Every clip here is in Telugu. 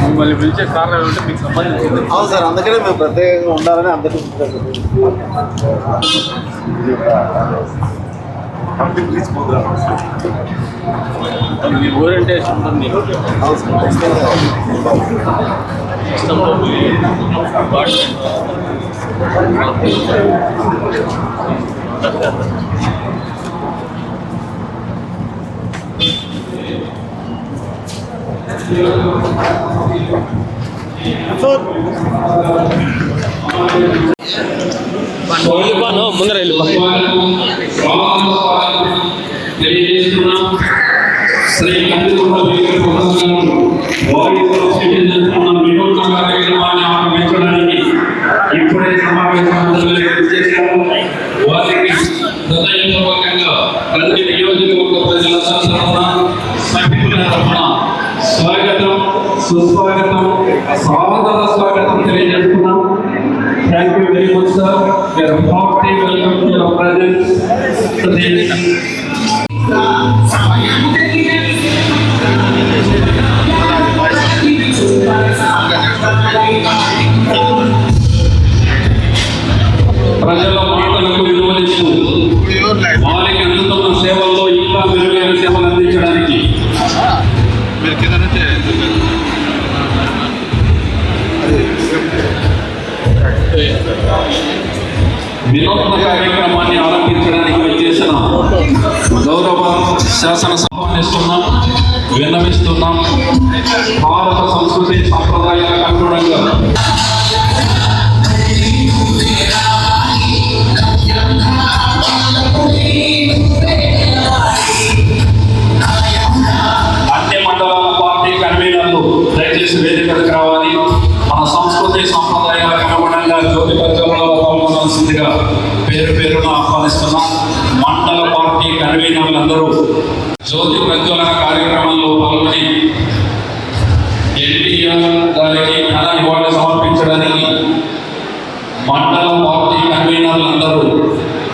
మిమ్మల్ని పిలిచే కారణం ఏమంటే మీకు సంబంధించింది. అవును సార్, అందుకనే మేము ప్రత్యేకంగా ఉండాలని అందరికీ మీ ఊరంటే ఇష్టం మీకు. ఇష్టంలో ముందర వెళ్ళిపో. ఇప్పుడే సమావేశానికి వారికి హృదయపూర్వకంగా ప్రతి నియోజకవర్గ ప్రజల సభ్యుల తరఫున స్వాగతం, సుస్వాగతం, సాదర స్వాగతం తెలియజేస్తున్నాం. Thank you very much sir. Your hearty welcome to your presence. ప్రజల మాటలకు విలువలిస్తూ వారికి అందుతున్న సేవల్లో ఇంకా మెరుగైన సేవలు అందించడానికి వినూత్న కార్యక్రమాన్ని ఆరంభించడానికి వచ్చేసిన గౌరవ శాసనసభనిస్తున్నాం, విన్నవిస్తున్నాం. భారత సంస్కృతి సంప్రదాయాలకు అనుగుణంగా అన్ని మండలాల పార్టీ కన్వీనర్లు దయచేసి వేదికకు రావాలి. మన సంస్కృతి సంప్రదాయాలకు అనుగుణంగా జ్యోతి ప్రజ్వలనలో పాల్గొనాల్సిందిగా పేరు పేరున ఆహ్వానిస్తున్నాం. మండల పార్టీ కన్వీనర్లందరూ జ్యోతి ప్రజ్వలన కార్యక్రమంలో పాల్గొని ఎన్టీఆర్ గారికి ఘన నివాళి సమర్పించడానికి మండల పార్టీ కన్వీనర్లందరూ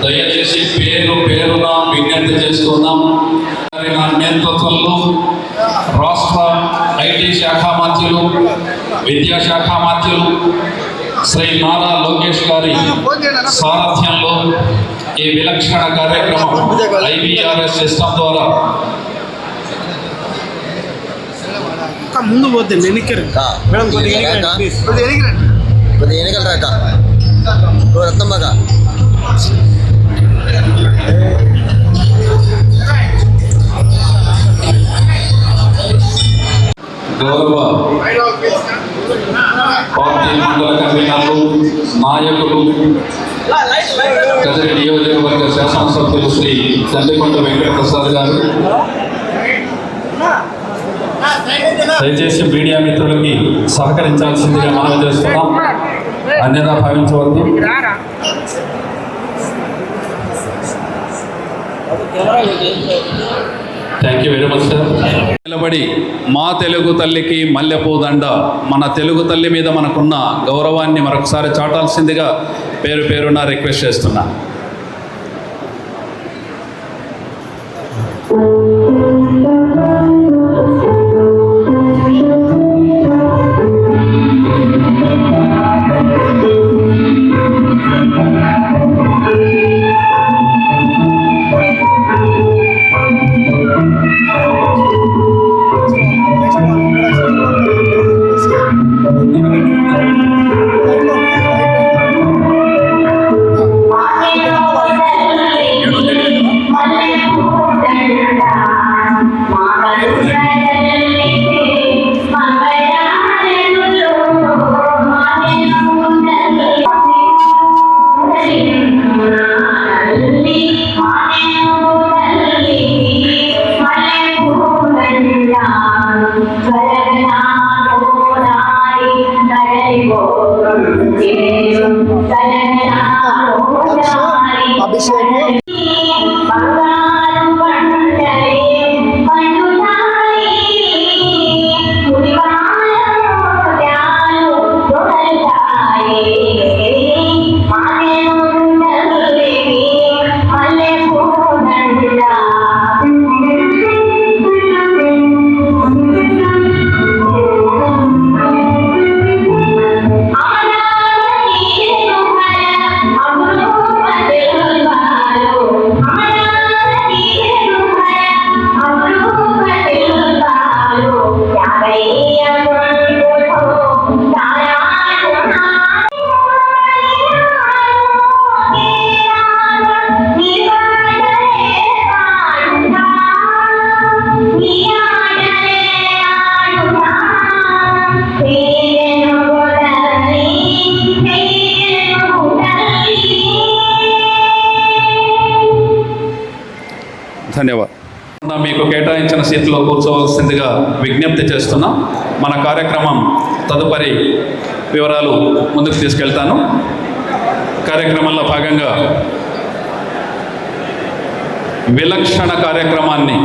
దయచేసి పేరు పేరున విజ్ఞప్తి చేస్తున్నాం. నేతృత్వంలో రాష్ట్ర ఐటీ శాఖ మంత్రులు, విద్యాశాఖ మంత్రులు శ్రీ నారా లోకేష్ గారి సారథ్యంలో ఈ విలక్షణ కార్యక్రమం IVRS సిస్టమ్ ద్వారా ముందు పోతే ఎన్నికలు రాక రత్నమ్మగా గౌరవ పార్టీ మండల కన్వీనర్లు, నాయకులు, కదిరి నియోజకవర్గ శాసనసభ్యులు శ్రీ చంద్రకొండ వెంకటప్రసాద్ గారు, దయచేసి మీడియా మిత్రులకి సహకరించాల్సిందిగా మనం చేస్తున్నాం. అన్యదా భావించవద్దు. Thank you very much sir. నిలబడి మా తెలుగు తల్లికి మల్లెపూ దండ, మన తెలుగు తల్లి మీద మనకున్న గౌరవాన్ని మరొకసారి చాటాల్సిందిగా పేరు పేరున రిక్వెస్ట్ చేస్తున్నా. ధన్యవాదాలు. మీకు కేటాయించిన సీట్లో కూర్చోవలసిందిగా విజ్ఞప్తి చేస్తున్నాం. మన కార్యక్రమం తదుపరి వివరాలు ముందుకు తీసుకెళ్తాను. కార్యక్రమంలో భాగంగా విలక్షణ కార్యక్రమాన్ని,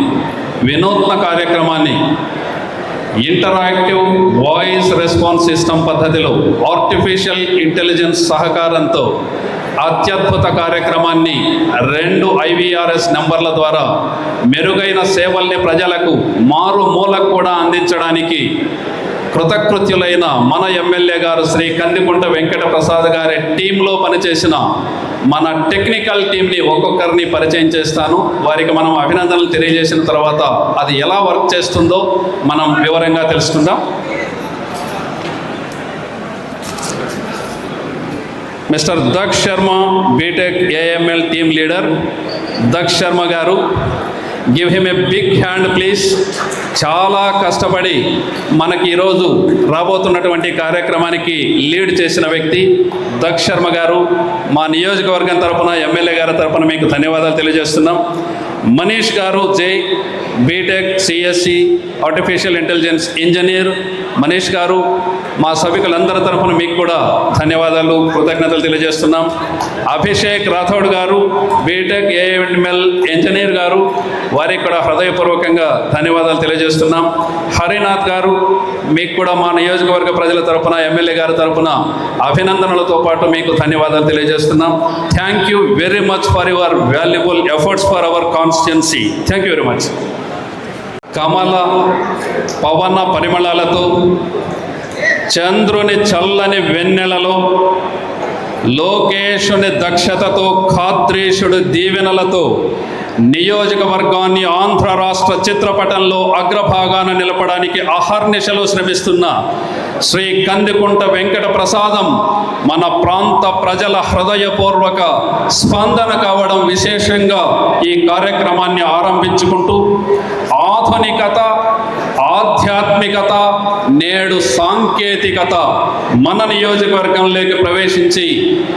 వినూత్న కార్యక్రమాన్ని ఇంటరాక్టివ్ వాయిస్ రెస్పాన్స్ సిస్టమ్ పద్ధతిలో ఆర్టిఫిషియల్ ఇంటెలిజెన్స్ సహకారంతో అత్యద్భుత కార్యక్రమాన్ని 2 IVRS నెంబర్ల ద్వారా మెరుగైన సేవల్ని ప్రజలకు మారుమూలకు కూడా అందించడానికి కృతకృత్యులైన మన ఎమ్మెల్యే గారు శ్రీ కందికుంట వెంకట ప్రసాద్ గారి టీంలో పనిచేసిన మన టెక్నికల్ టీంని ఒక్కొక్కరిని పరిచయం చేస్తాను. వారికి మనం అభినందనలు తెలియజేసిన తర్వాత అది ఎలా వర్క్ చేస్తుందో మనం వివరంగా తెలుసుకుందాం. Mister Daksh Sharma, BTech AML team leader. Daksh Sharma గారు, give him a big hand please. చాలా కష్టపడి మనకి ఈరోజు రాబోతున్నటువంటి కార్యక్రమానికి లీడ్ చేసిన వ్యక్తి దక్ష్ శర్మ గారు. మా నియోజకవర్గం తరపున, ఎమ్మెల్యే గారి తరపున మీకు ధన్యవాదాలు తెలియజేస్తున్నాం. మనీష్ గారు, Jai, BTech CSE artificial intelligence engineer. Manish గారు, మా సభికులందరి తరపున మీకు కూడా ధన్యవాదాలు, కృతజ్ఞతలు తెలియజేస్తున్నాం. అభిషేక్ రాథోడ్ గారు, బీటెక్ AML ఇంజనీర్ గారు, వారికి కూడా హృదయపూర్వకంగా ధన్యవాదాలు తెలియజేస్తున్నాం. హరినాథ్ గారు, మీకు కూడా మా నియోజకవర్గ ప్రజల తరపున, ఎమ్మెల్యే గారి తరపున అభినందనలతో పాటు మీకు ధన్యవాదాలు తెలియజేస్తున్నాం. Thank you very much for your valuable efforts for our constituency. Thank you very much. కమల పవన పరిమళాలతో, చంద్రుని చల్లని వెన్నెలలో, లోకేశుని దక్షతతో, ఖాద్రీషుడి దీవెనలతో నియోజకవర్గాన్ని ఆంధ్ర రాష్ట్ర చిత్రపటంలో అగ్రభాగాన నిలపడానికి అహర్నిశలు శ్రమిస్తున్న శ్రీ కందికుంట వెంకట ప్రసాదం మన ప్రాంత ప్రజల హృదయపూర్వక స్పందన కావడం విశేషంగా ఈ కార్యక్రమాన్ని ఆరంభించుకుంటూ ఆధునికత, ఆధ్యాత్మికత, నేడు సాంకేతికత మన నియోజకవర్గంలోకి ప్రవేశించి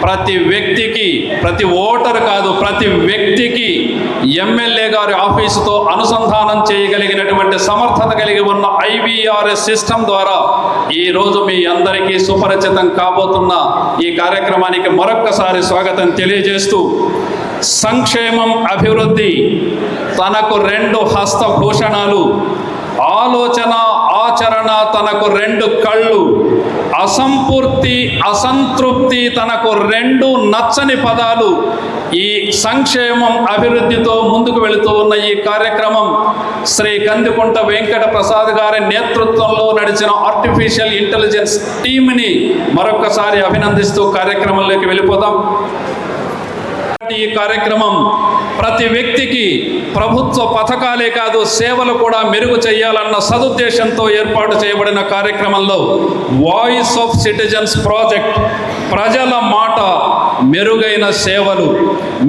ప్రతి వ్యక్తికి, ప్రతి ఓటరు కాదు, ప్రతి వ్యక్తికి ఎమ్మెల్యే గారి ఆఫీసుతో అనుసంధానం చేయగలిగినటువంటి సమర్థత కలిగి ఉన్న IVRS సిస్టమ్ ద్వారా ఈరోజు మీ అందరికీ సుపరిచితం కాబోతున్న ఈ కార్యక్రమానికి మరొక్కసారి స్వాగతం తెలియజేస్తూ, సంక్షేమం, అభివృద్ధి తనకు 2 హస్తభూషణాలు, ఆలోచన, ఆచరణ తనకు 2 కళ్ళు, అసంపూర్తి, అసంతృప్తి తనకు 2 నచ్చని పదాలు. ఈ సంక్షేమం, అభివృద్ధితో ముందుకు వెళుతూ ఉన్న ఈ కార్యక్రమం శ్రీ కందికుంట వెంకట ప్రసాద్ గారి నేతృత్వంలో నడిచిన ఆర్టిఫిషియల్ ఇంటెలిజెన్స్ టీమ్ని మరొకసారి అభినందిస్తూ కార్యక్రమంలోకి వెళ్ళిపోదాం. ఈ కార్యక్రమం ప్రతి వ్యక్తికి ప్రభుత్వ పథకాలే కాదు, సేవలు కూడా మెరుగు చేయాలన్న సదుద్దేశంతో ఏర్పాటు చేయబడిన కార్యక్రమంలో వాయిస్ ఆఫ్ సిటిజన్స్ ప్రాజెక్ట్, ప్రజల మాట, మెరుగైన సేవలు.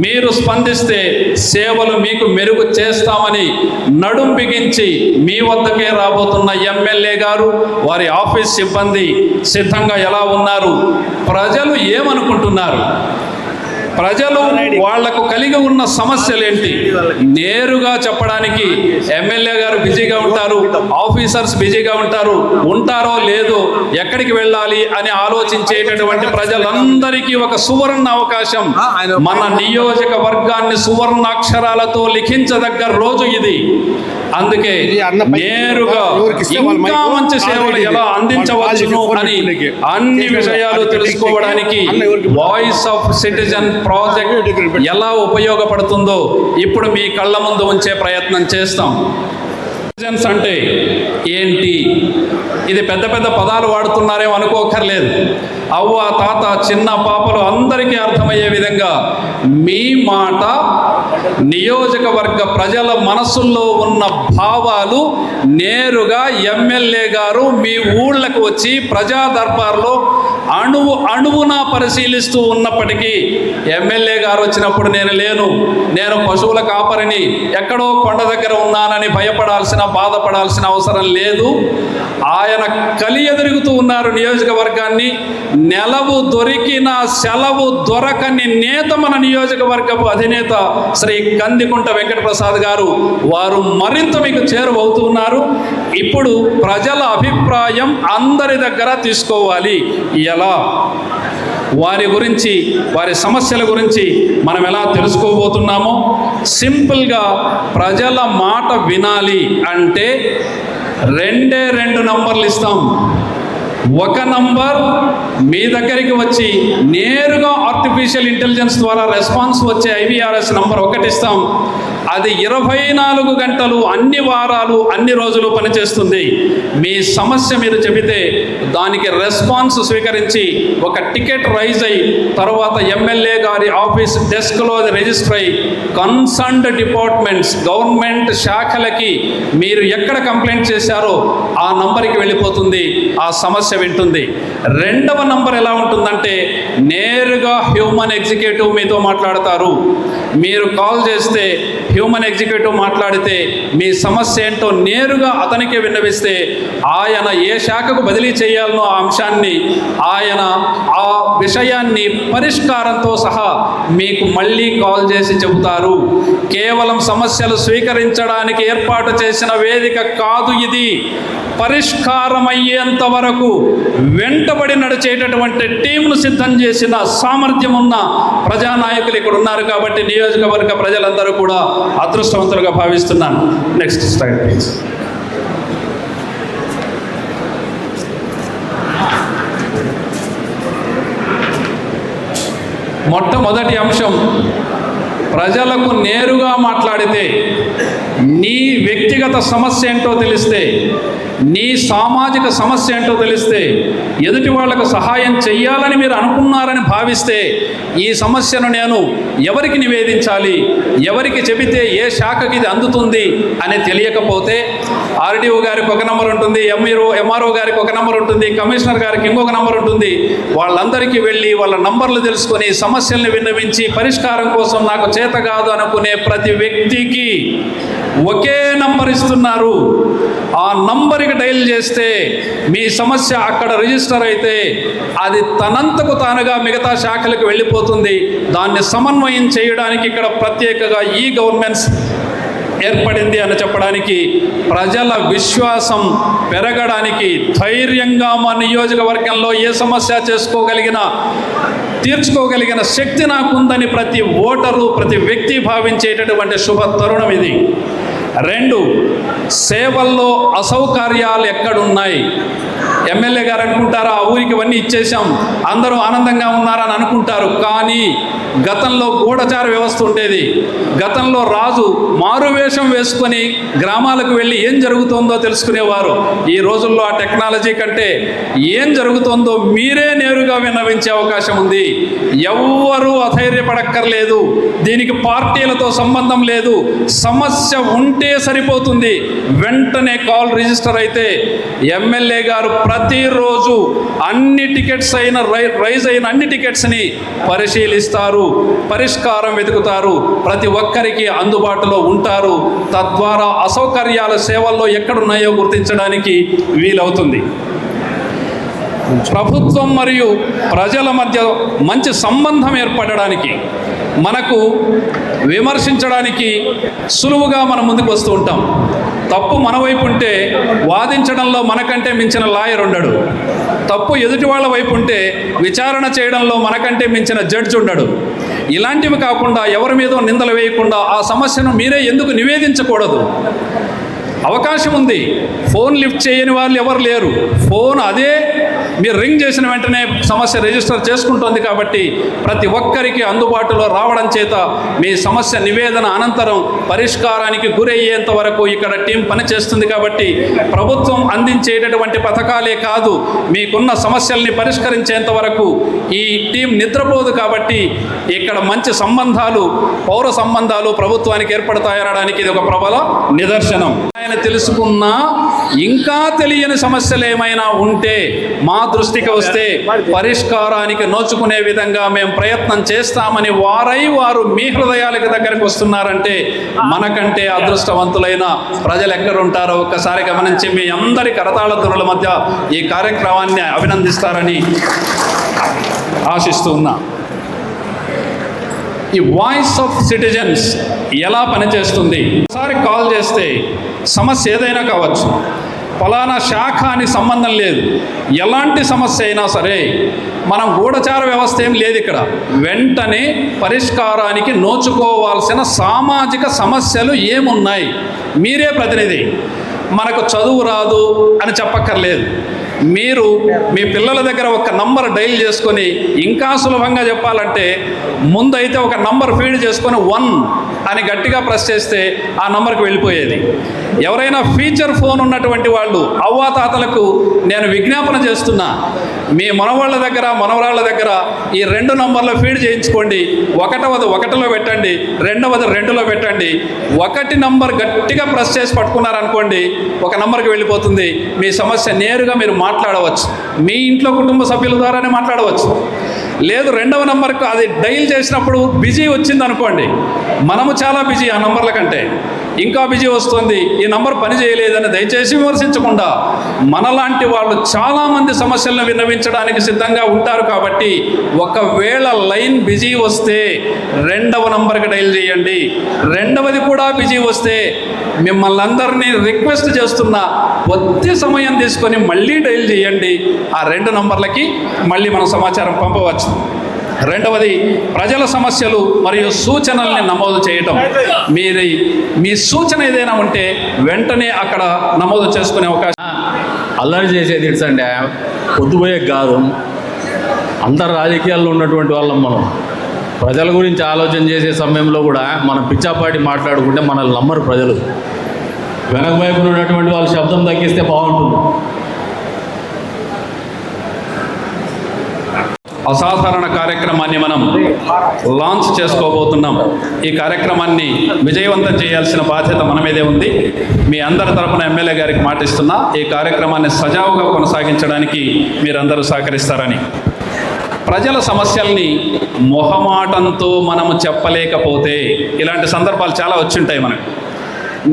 మీరు స్పందిస్తే సేవలు మీకు మెరుగు చేస్తామని నడుం బిగించి మీ వద్దకే రాబోతున్న ఎమ్మెల్యే గారు, వారి ఆఫీస్ సిబ్బంది సిద్ధంగా ఎలా ఉన్నారు? ప్రజలు ఏమనుకుంటున్నారు? ప్రజలు వాళ్లకు కలిగి ఉన్న సమస్యలేంటి నేరుగా చెప్పడానికి ఎమ్మెల్యే గారు బిజీగా ఉంటారు, ఆఫీసర్స్ బిజీగా ఉంటారు. ఉంటారో లేదో, ఎక్కడికి వెళ్ళాలి అని ఆలోచించేటటువంటి ప్రజలందరికీ ఒక సువర్ణ అవకాశం. మన నియోజకవర్గాన్ని సువర్ణాక్షరాలతో లిఖించదగ్గ రోజు ఇది. అందుకే నేరుగా ఇంకా మంచి సేవలు ఎలా అందించవచ్చును అని అన్ని విషయాలు తెలుసుకోవడానికి వాయిస్ ఆఫ్ సిటిజన్ ప్రాజెక్ట్ ఎలా ఉపయోగపడుతుందో ఇప్పుడు మీ కళ్ళ ముందు ఉంచే ప్రయత్నం చేస్తాం. సిటిజన్స్ అంటే ఏంటి? ఇది పెద్ద పెద్ద పదాలు వాడుతున్నారేమో అనుకోకర్లేదు. అవ్వ, తాత, చిన్న పాపలు అందరికీ అర్థమయ్యే విధంగా మీ మాట, నియోజకవర్గ ప్రజల మనసుల్లో ఉన్న భావాలు నేరుగా ఎమ్మెల్యే గారు మీ ఊళ్ళకు వచ్చి ప్రజా దర్బార్లో అణువున పరిశీలిస్తూ ఉన్నప్పటికీ ఎమ్మెల్యే గారు వచ్చినప్పుడు నేను పశువుల కాపరిని ఎక్కడో కొండ దగ్గర ఉన్నానని భయపడాల్సిన బాధపడాల్సిన అవసరం లేదు. ఆయన కలియెదురుగుతూ ఉన్నారు నియోజకవర్గాన్ని. నెలవు దొరికిన సెలవు దొరకని నేత మన నియోజకవర్గపు అధినేత శ్రీ కందికుంట వెంకటప్రసాద్ గారు. వారు మరింత మీకు చేరువవుతూ ఉన్నారు. ఇప్పుడు ప్రజల అభిప్రాయం అందరి దగ్గర తీసుకోవాలి. ఎలా వారి గురించి, వారి సమస్యల గురించి మనం ఎలా తెలుసుకోబోతున్నామో, సింపుల్గా ప్రజల మాట వినాలి అంటే 2 నంబర్లు ఇస్తాం. ఒక నంబర్ మీ దగ్గరికి వచ్చి నేరుగా ఆర్టిఫిషియల్ ఇంటెలిజెన్స్ ద్వారా రెస్పాన్స్ వచ్చే IVRS నంబర్ 1 ఇస్తాం. అది 24 గంటలు, అన్ని వారాలు, అన్ని రోజులు పనిచేస్తుంది. మీ సమస్య మీరు చెబితే దానికి రెస్పాన్స్ స్వీకరించి ఒక టికెట్ రైజ్ అయ్యి తర్వాత ఎమ్మెల్యే గారి ఆఫీస్ డెస్క్లో అది రిజిస్టర్ అయ్యి కన్సర్న్డ్ డిపార్ట్మెంట్స్, గవర్నమెంట్ శాఖలకి మీరు ఎక్కడ కంప్లైంట్ చేశారో ఆ నంబర్కి వెళ్ళిపోతుంది. ఆ సమస్య వింటుంది. 2వ నంబర్ ఎలా ఉంటుందంటే నేరుగా హ్యూమన్ ఎగ్జిక్యూటివ్ మీతో మాట్లాడతారు. మీరు కాల్ చేస్తే హ్యూమన్ ఎగ్జిక్యూటివ్ మాట్లాడితే మీ సమస్య ఏంటో నేరుగా అతనికే విన్నవిస్తే ఆయన ఏ శాఖకు బదిలీ చేయాలనో ఆ అంశాన్ని, ఆయన ఆ విషయాన్ని పరిష్కారంతో సహా మీకు మళ్ళీ కాల్ చేసి చెబుతారు. కేవలం సమస్యలు స్వీకరించడానికి ఏర్పాటు చేసిన వేదిక కాదు ఇది. పరిష్కారం అయ్యేంత వరకు వెంటబడి నడిచేటటువంటి టీంను సిద్ధం చేసిన సామర్థ్యం ఉన్న ప్రజానాయకులు ఇక్కడ ఉన్నారు. కాబట్టి నియోజకవర్గ ప్రజలందరూ కూడా అదృష్టవంతులుగా భావిస్తున్నాను. Next slide please. మొట్టమొదటి అంశం, ప్రజలకు నేరుగా మాట్లాడితే నీ వ్యక్తిగత సమస్య ఏంటో తెలిస్తే, నీ సామాజిక సమస్య ఏంటో తెలిస్తే, ఎదుటి వాళ్లకు సహాయం చెయ్యాలని మీరు అనుకున్నారని భావిస్తే ఈ సమస్యను నేను ఎవరికి నివేదించాలి, ఎవరికి చెబితే ఏ శాఖకి ఇది అందుతుంది అని తెలియకపోతే RDO గారికి ఒక నంబర్ ఉంటుంది, MRO గారికి ఒక నంబర్ ఉంటుంది, కమిషనర్ గారికి ఇంకొక నంబర్ ఉంటుంది. వాళ్ళందరికీ వెళ్ళి వాళ్ళ నంబర్లు తెలుసుకొని సమస్యల్ని విన్నవించి పరిష్కారం కోసం నాకు చేత కాదు అనుకునే ప్రతి వ్యక్తికి ఒకే నంబర్ ఇస్తున్నారు. ఆ నంబర్కి డైల్ చేస్తే మీ సమస్య అక్కడ రిజిస్టర్ అయితే అది తనంతకు తానుగా మిగతా శాఖలకు వెళ్ళిపోతుంది. దాన్ని సమన్వయం చేయడానికి ఇక్కడ ప్రత్యేకంగా ఈ గవర్నెన్స్ ఏర్పడింది అని చెప్పడానికి, ప్రజల విశ్వాసం పెరగడానికి, ధైర్యంగా మా నియోజకవర్గంలో ఏ సమస్య తీర్చుకోగలిగిన శక్తి నాకుందని ప్రతి ఓటరు, ప్రతి వ్యక్తి భావించేటటువంటి శుభ తరుణం ఇది. 2, సేవల్లో అసౌకర్యాలు ఎక్కడున్నాయి? ఎమ్మెల్యే గారు అనుకుంటారా ఆ ఊరికి ఇవన్నీ ఇచ్చేసాం, అందరూ ఆనందంగా ఉన్నారని అనుకుంటారు. కానీ గతంలో గూఢచార వ్యవస్థ ఉండేది. గతంలో రాజు మారువేషం వేసుకొని గ్రామాలకు వెళ్ళి ఏం జరుగుతుందో తెలుసుకునేవారు. ఈ రోజుల్లో ఆ టెక్నాలజీ కంటే ఏం జరుగుతుందో మీరే నేరుగా విన్నవించే అవకాశం ఉంది. ఎవ్వరూ అధైర్యపడక్కర్లేదు. దీనికి పార్టీలతో సంబంధం లేదు. సమస్య ఉంటే సరిపోతుంది. వెంటనే కాల్ రిజిస్టర్ అయితే ఎమ్మెల్యే గారు ప్రతిరోజు అన్ని టికెట్స్ రైజ్ అయిన అన్ని టికెట్స్ని పరిశీలిస్తారు, పరిష్కారం వెతుకుతారు, ప్రతి ఒక్కరికి అందుబాటులో ఉంటారు. తద్వారా అసౌకర్యాల సేవల్లో ఎక్కడున్నాయో గుర్తించడానికి వీలవుతుంది. ప్రభుత్వం మరియు ప్రజల మధ్య మంచి సంబంధం ఏర్పడడానికి, మనకు విమర్శించడానికి సులువుగా మనం ముందుకు వస్తూ ఉంటాం. తప్పు మన వైపు ఉంటే వాదించడంలో మనకంటే మించిన లాయర్ ఉండడు. తప్పు ఎదుటి వాళ్ళ వైపు ఉంటే విచారణ చేయడంలో మనకంటే మించిన జడ్జి ఉండడు. ఇలాంటివి కాకుండా ఎవరి మీదో నిందలు వేయకుండా ఆ సమస్యను మీరే ఎందుకు నివేదించకూడదు? అవకాశం ఉంది. ఫోన్ లిఫ్ట్ చేయని వాళ్ళు ఎవరు లేరు. ఫోన్ అదే మీరు రింగ్ చేసిన వెంటనే సమస్య రిజిస్టర్ చేసుకుంటుంది. కాబట్టి ప్రతి ఒక్కరికి అందుబాటులో రావడం చేత మీ సమస్య నివేదన అనంతరం పరిష్కారానికి గురయ్యేంత వరకు ఇక్కడ టీం పనిచేస్తుంది. కాబట్టి ప్రభుత్వం అందించేటటువంటి పథకాలే కాదు, మీకున్న సమస్యల్ని పరిష్కరించేంత వరకు ఈ టీం నిద్రపోదు. కాబట్టి ఇక్కడ మంచి సంబంధాలు, పౌర సంబంధాలు ప్రభుత్వానికి ఏర్పడతాయనడానికి ఇది ఒక ప్రబల నిదర్శనం. ఆయన తెలుసుకున్నా ఇంకా తెలియని సమస్యలు ఏమైనా ఉంటే మా మా దృష్టికి వస్తే పరిష్కారానికి నోచుకునే విధంగా మేము ప్రయత్నం చేస్తామని వారు మీ హృదయాలకు దగ్గరకు వస్తున్నారంటే మనకంటే అదృష్టవంతులైన ప్రజలు ఎక్కడుంటారో ఒక్కసారి గమనించి మీ అందరి కరతాళ ధ్వనుల మధ్య ఈ కార్యక్రమాన్ని అభినందిస్తారని ఆశిస్తూ ఉన్నా. ఈ వాయిస్ ఆఫ్ సిటిజన్స్ ఎలా పనిచేస్తుంది? ఒకసారి కాల్ చేస్తే సమస్య ఏదైనా కావచ్చు, ఫలానా శాఖ అని సంబంధం లేదు, ఎలాంటి సమస్య అయినా సరే మనం గూఢచార వ్యవస్థ ఏం లేదు ఇక్కడ. వెంటనే పరిష్కారానికి నోచుకోవాల్సిన సామాజిక సమస్యలు ఏమున్నాయి, మీరే ప్రతినిధి. మనకు చదువు రాదు అని చెప్పక్కర్లేదు. మీరు మీ పిల్లల దగ్గర ఒక నంబర్ డైల్ చేసుకొని, ఇంకా సులభంగా చెప్పాలంటే ముందైతే ఒక నంబర్ ఫీడ్ చేసుకొని 1 అని గట్టిగా ప్రెస్ చేస్తే ఆ నంబర్కి వెళ్ళిపోయేది. ఎవరైనా ఫీచర్ ఫోన్ ఉన్నటువంటి వాళ్ళు అవ్వాతాతలకు నేను విజ్ఞాపన చేస్తున్నా, మీ మనవాళ్ళ దగ్గర మనవరాళ్ళ దగ్గర ఈ 2 నంబర్ల ఫీడ్ చేయించుకోండి. 1వది 1లో పెట్టండి, 2వది 2లో పెట్టండి. 1 నంబర్ గట్టిగా ప్రెస్ చేసి పట్టుకున్నారనుకోండి, ఒక నంబర్కి వెళ్ళిపోతుంది. మీ సమస్య నేరుగా మీరు మాట్లాడవచ్చు, మీ ఇంట్లో కుటుంబ సభ్యుల ద్వారానే మాట్లాడవచ్చు. లేదు 2వ నంబర్కు అది డైల్ చేసినప్పుడు బిజీ వచ్చింది అనుకోండి, మనము చాలా బిజీ ఆ నంబర్ల కంటే, ఇంకా బిజీ వస్తుంది, ఈ నంబర్ పని చేయలేదని దయచేసి విమర్శించకుండా, మనలాంటి వాళ్ళు చాలామంది సమస్యలను విన్నవించడానికి సిద్ధంగా ఉంటారు. కాబట్టి ఒకవేళ లైన్ బిజీ వస్తే 2వ నంబర్కి డైల్ చేయండి. 2వది కూడా బిజీ వస్తే మిమ్మల్ని అందరినీ రిక్వెస్ట్ చేస్తున్నా, కొద్ది సమయం తీసుకొని మళ్ళీ డైల్ చేయండి. ఆ 2 నంబర్లకి మళ్ళీ మనం సమాచారం పంపవచ్చు. 2వది ప్రజల సమస్యలు మరియు సూచనల్ని నమోదు చేయటం. మీ సూచన ఏదైనా ఉంటే వెంటనే అక్కడ నమోదు చేసుకునే అవకాశం. అల్లరి చేసేది ఇట్సండి, పొద్దుపోయే కాదు. అందరు రాజకీయాల్లో ఉన్నటువంటి వాళ్ళం మనం. ప్రజల గురించి ఆలోచన చేసే సమయంలో కూడా మనం పిచ్చాపాటి మాట్లాడుకుంటే మనల్ని నమ్మరు ప్రజలు. వెనక వైపున ఉన్నటువంటి వాళ్ళు శబ్దం తగ్గిస్తే బాగుంటుంది. అసాధారణ కార్యక్రమాన్ని మనం లాంచ్ చేసుకోబోతున్నాం. ఈ కార్యక్రమాన్ని విజయవంతం చేయాల్సిన బాధ్యత మన మీదే ఉంది. మీ అందరి తరపున ఎమ్మెల్యే గారికి మాటిస్తున్నా, ఈ కార్యక్రమాన్ని సజావుగా కొనసాగించడానికి మీరందరూ సహకరిస్తారని. ప్రజల సమస్యల్ని మొహమాటంతో మనము చెప్పలేకపోతే, ఇలాంటి సందర్భాలు చాలా వచ్చింటాయి మనకు.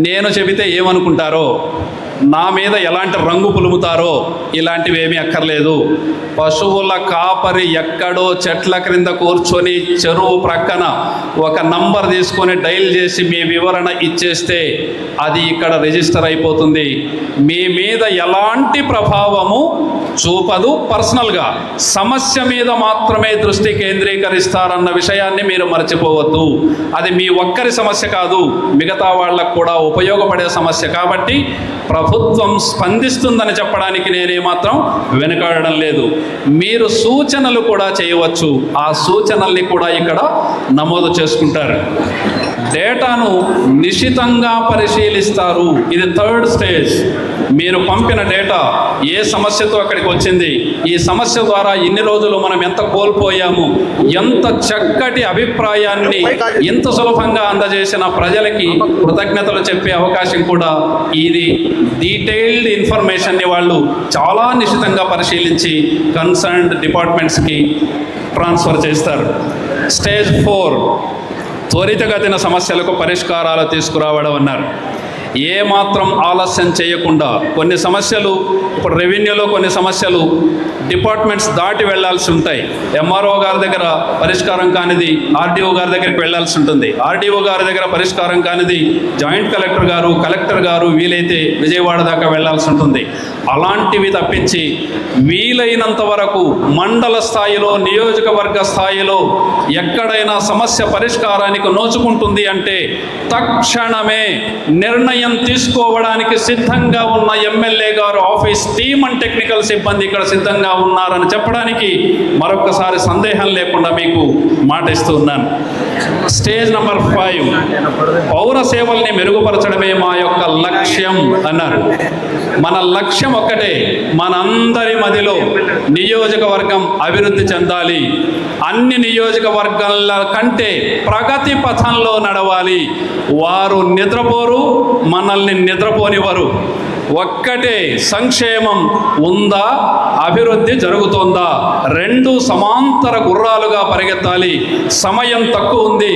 నేను చెబితే ఏమనుకుంటారో, నా మీద ఎలాంటి రంగు పులుముతారో, ఇలాంటివి ఏమీ అక్కర్లేదు. పశువుల కాపరి ఎక్కడో చెట్ల క్రింద కూర్చొని చెరువు ప్రక్కన ఒక నంబర్ తీసుకొని డైల్ చేసి మీ వివరణ ఇచ్చేస్తే అది ఇక్కడ రిజిస్టర్ అయిపోతుంది. మీ మీద ఎలాంటి ప్రభావము చూపదు. పర్సనల్గా సమస్య మీద మాత్రమే దృష్టి కేంద్రీకరిస్తారన్న విషయాన్ని మీరు మర్చిపోవద్దు. అది మీ ఒక్కరి సమస్య కాదు, మిగతా వాళ్ళకు కూడా ఉపయోగపడే సమస్య. కాబట్టి ప్రభుత్వం స్పందిస్తుందని చెప్పడానికి నేనేమాత్రం వెనుకాడడం లేదు. మీరు సూచనలు కూడా చేయవచ్చు. ఆ సూచనల్ని కూడా ఇక్కడ నమోదు చేసుకుంటారు. డేటాను నిశితంగా పరిశీలిస్తారు. ఇది 3rd స్టేజ్. మీరు పంపిన డేటా ఏ సమస్యతో అక్కడికి వచ్చింది, ఈ సమస్య ద్వారా ఇన్ని రోజులు మనం ఎంత కోల్పోయాము, ఎంత చక్కటి అభిప్రాయాన్ని ఎంత సులభంగా అందజేసిన ప్రజలకి కృతజ్ఞతలు చెప్పే అవకాశం కూడా ఇది. డీటెయిల్డ్ ఇన్ఫర్మేషన్ని వాళ్ళు చాలా నిశితంగా పరిశీలించి కన్సర్న్డ్ డిపార్ట్మెంట్స్కి ట్రాన్స్ఫర్ చేస్తారు. స్టేజ్ 4 త్వరితగతిన సమస్యలకు పరిష్కారాలు తీసుకురావడం అన్నారు. ఏమాత్రం ఆలస్యం చేయకుండా కొన్ని సమస్యలు, ఇప్పుడు రెవెన్యూలో కొన్ని సమస్యలు డిపార్ట్మెంట్స్ దాటి వెళ్లాల్సి ఉంటాయి. ఎంఆర్ఓ గారి దగ్గర పరిష్కారం కానిది ఆర్డీఓ గారి దగ్గరికి వెళ్లాల్సి ఉంటుంది. ఆర్డీఓ గారి దగ్గర పరిష్కారం కానిది జాయింట్ కలెక్టర్ గారు, కలెక్టర్ గారు, వీలైతే విజయవాడ దాకా వెళ్లాల్సి ఉంటుంది. అలాంటివి తప్పించి వీలైనంత వరకు మండల స్థాయిలో, నియోజకవర్గ స్థాయిలో ఎక్కడైనా సమస్య పరిష్కారానికి నోచుకుంటుంది అంటే తక్షణమే నిర్ణయం తీసుకోవడానికి సిద్ధంగా ఉన్న ఎమ్మెల్యే గారు ఆఫీస్ టీమ్ అండ్ టెక్నికల్ సిబ్బంది ఇక్కడ సిద్ధంగా ఉన్నారని చెప్పడానికి మరొకసారి సందేహం లేకుండా మీకు మాట ఇస్తూ ఉన్నాను. స్టేజ్ నెంబర్ 5 పౌర సేవల్ని మెరుగుపరచడమే మా యొక్క లక్ష్యం అన్నారు. మన లక్ష్యం ఒక్కటే, మనందరి మదిలో నియోజకవర్గం అభివృద్ధి చెందాలి, అన్ని నియోజకవర్గాల కంటే ప్రగతి పథంలో నడవాలి. వారు నిద్రపోరు, మనల్ని నిద్రపోనివ్వరు. ఒక్కటే సంక్షేమం ఉందా, అభివృద్ధి జరుగుతోందా? రెండు సమాంతర గుర్రాలుగా పరిగెత్తాలి. సమయం తక్కువ ఉంది,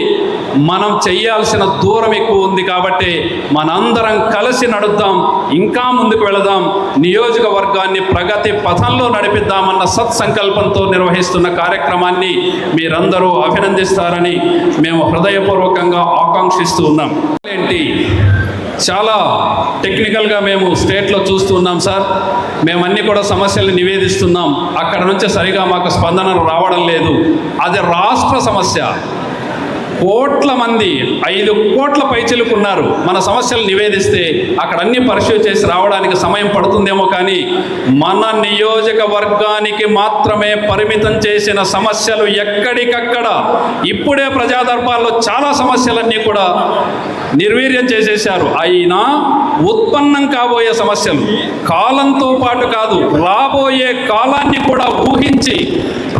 మనం చెయ్యాల్సిన దూరం ఎక్కువ ఉంది. కాబట్టి మనందరం కలిసి నడుద్దాం, ఇంకా ముందుకు వెళదాం, నియోజకవర్గాన్ని ప్రగతి పథంలో నడిపిద్దామన్న సత్సంకల్పంతో నిర్వహిస్తున్న కార్యక్రమాన్ని మీరందరూ అభినందిస్తారని మేము హృదయపూర్వకంగా ఆకాంక్షిస్తూ ఉన్నాం. ఏంటి, చాలా టెక్నికల్గా మేము స్టేట్లో చూస్తూ ఉన్నాం సార్. మేమన్నీ కూడా సమస్యలు నివేదిస్తున్నాం, అక్కడ నుంచి సరిగా మాకు స్పందన రావడం లేదు. అది రాష్ట్ర సమస్య. కోట్ల మంది, 5 కోట్ల పైచిలకు ఉన్నారు. మన సమస్యలు నివేదిస్తే అక్కడ అన్ని పరిశీలి చేసి రావడానికి సమయం పడుతుందేమో, కానీ మన నియోజకవర్గానికి మాత్రమే పరిమితం చేసిన సమస్యలు ఎక్కడికక్కడ ఇప్పుడే ప్రజాదర్బార్లో చాలా సమస్యలన్నీ కూడా నిర్వీర్యం చేసేశారు. అయినా ఉత్పన్నం కాబోయే సమస్యలు కాలంతో పాటు కాదు, రాబోయే కాలాన్ని కూడా ఊహించి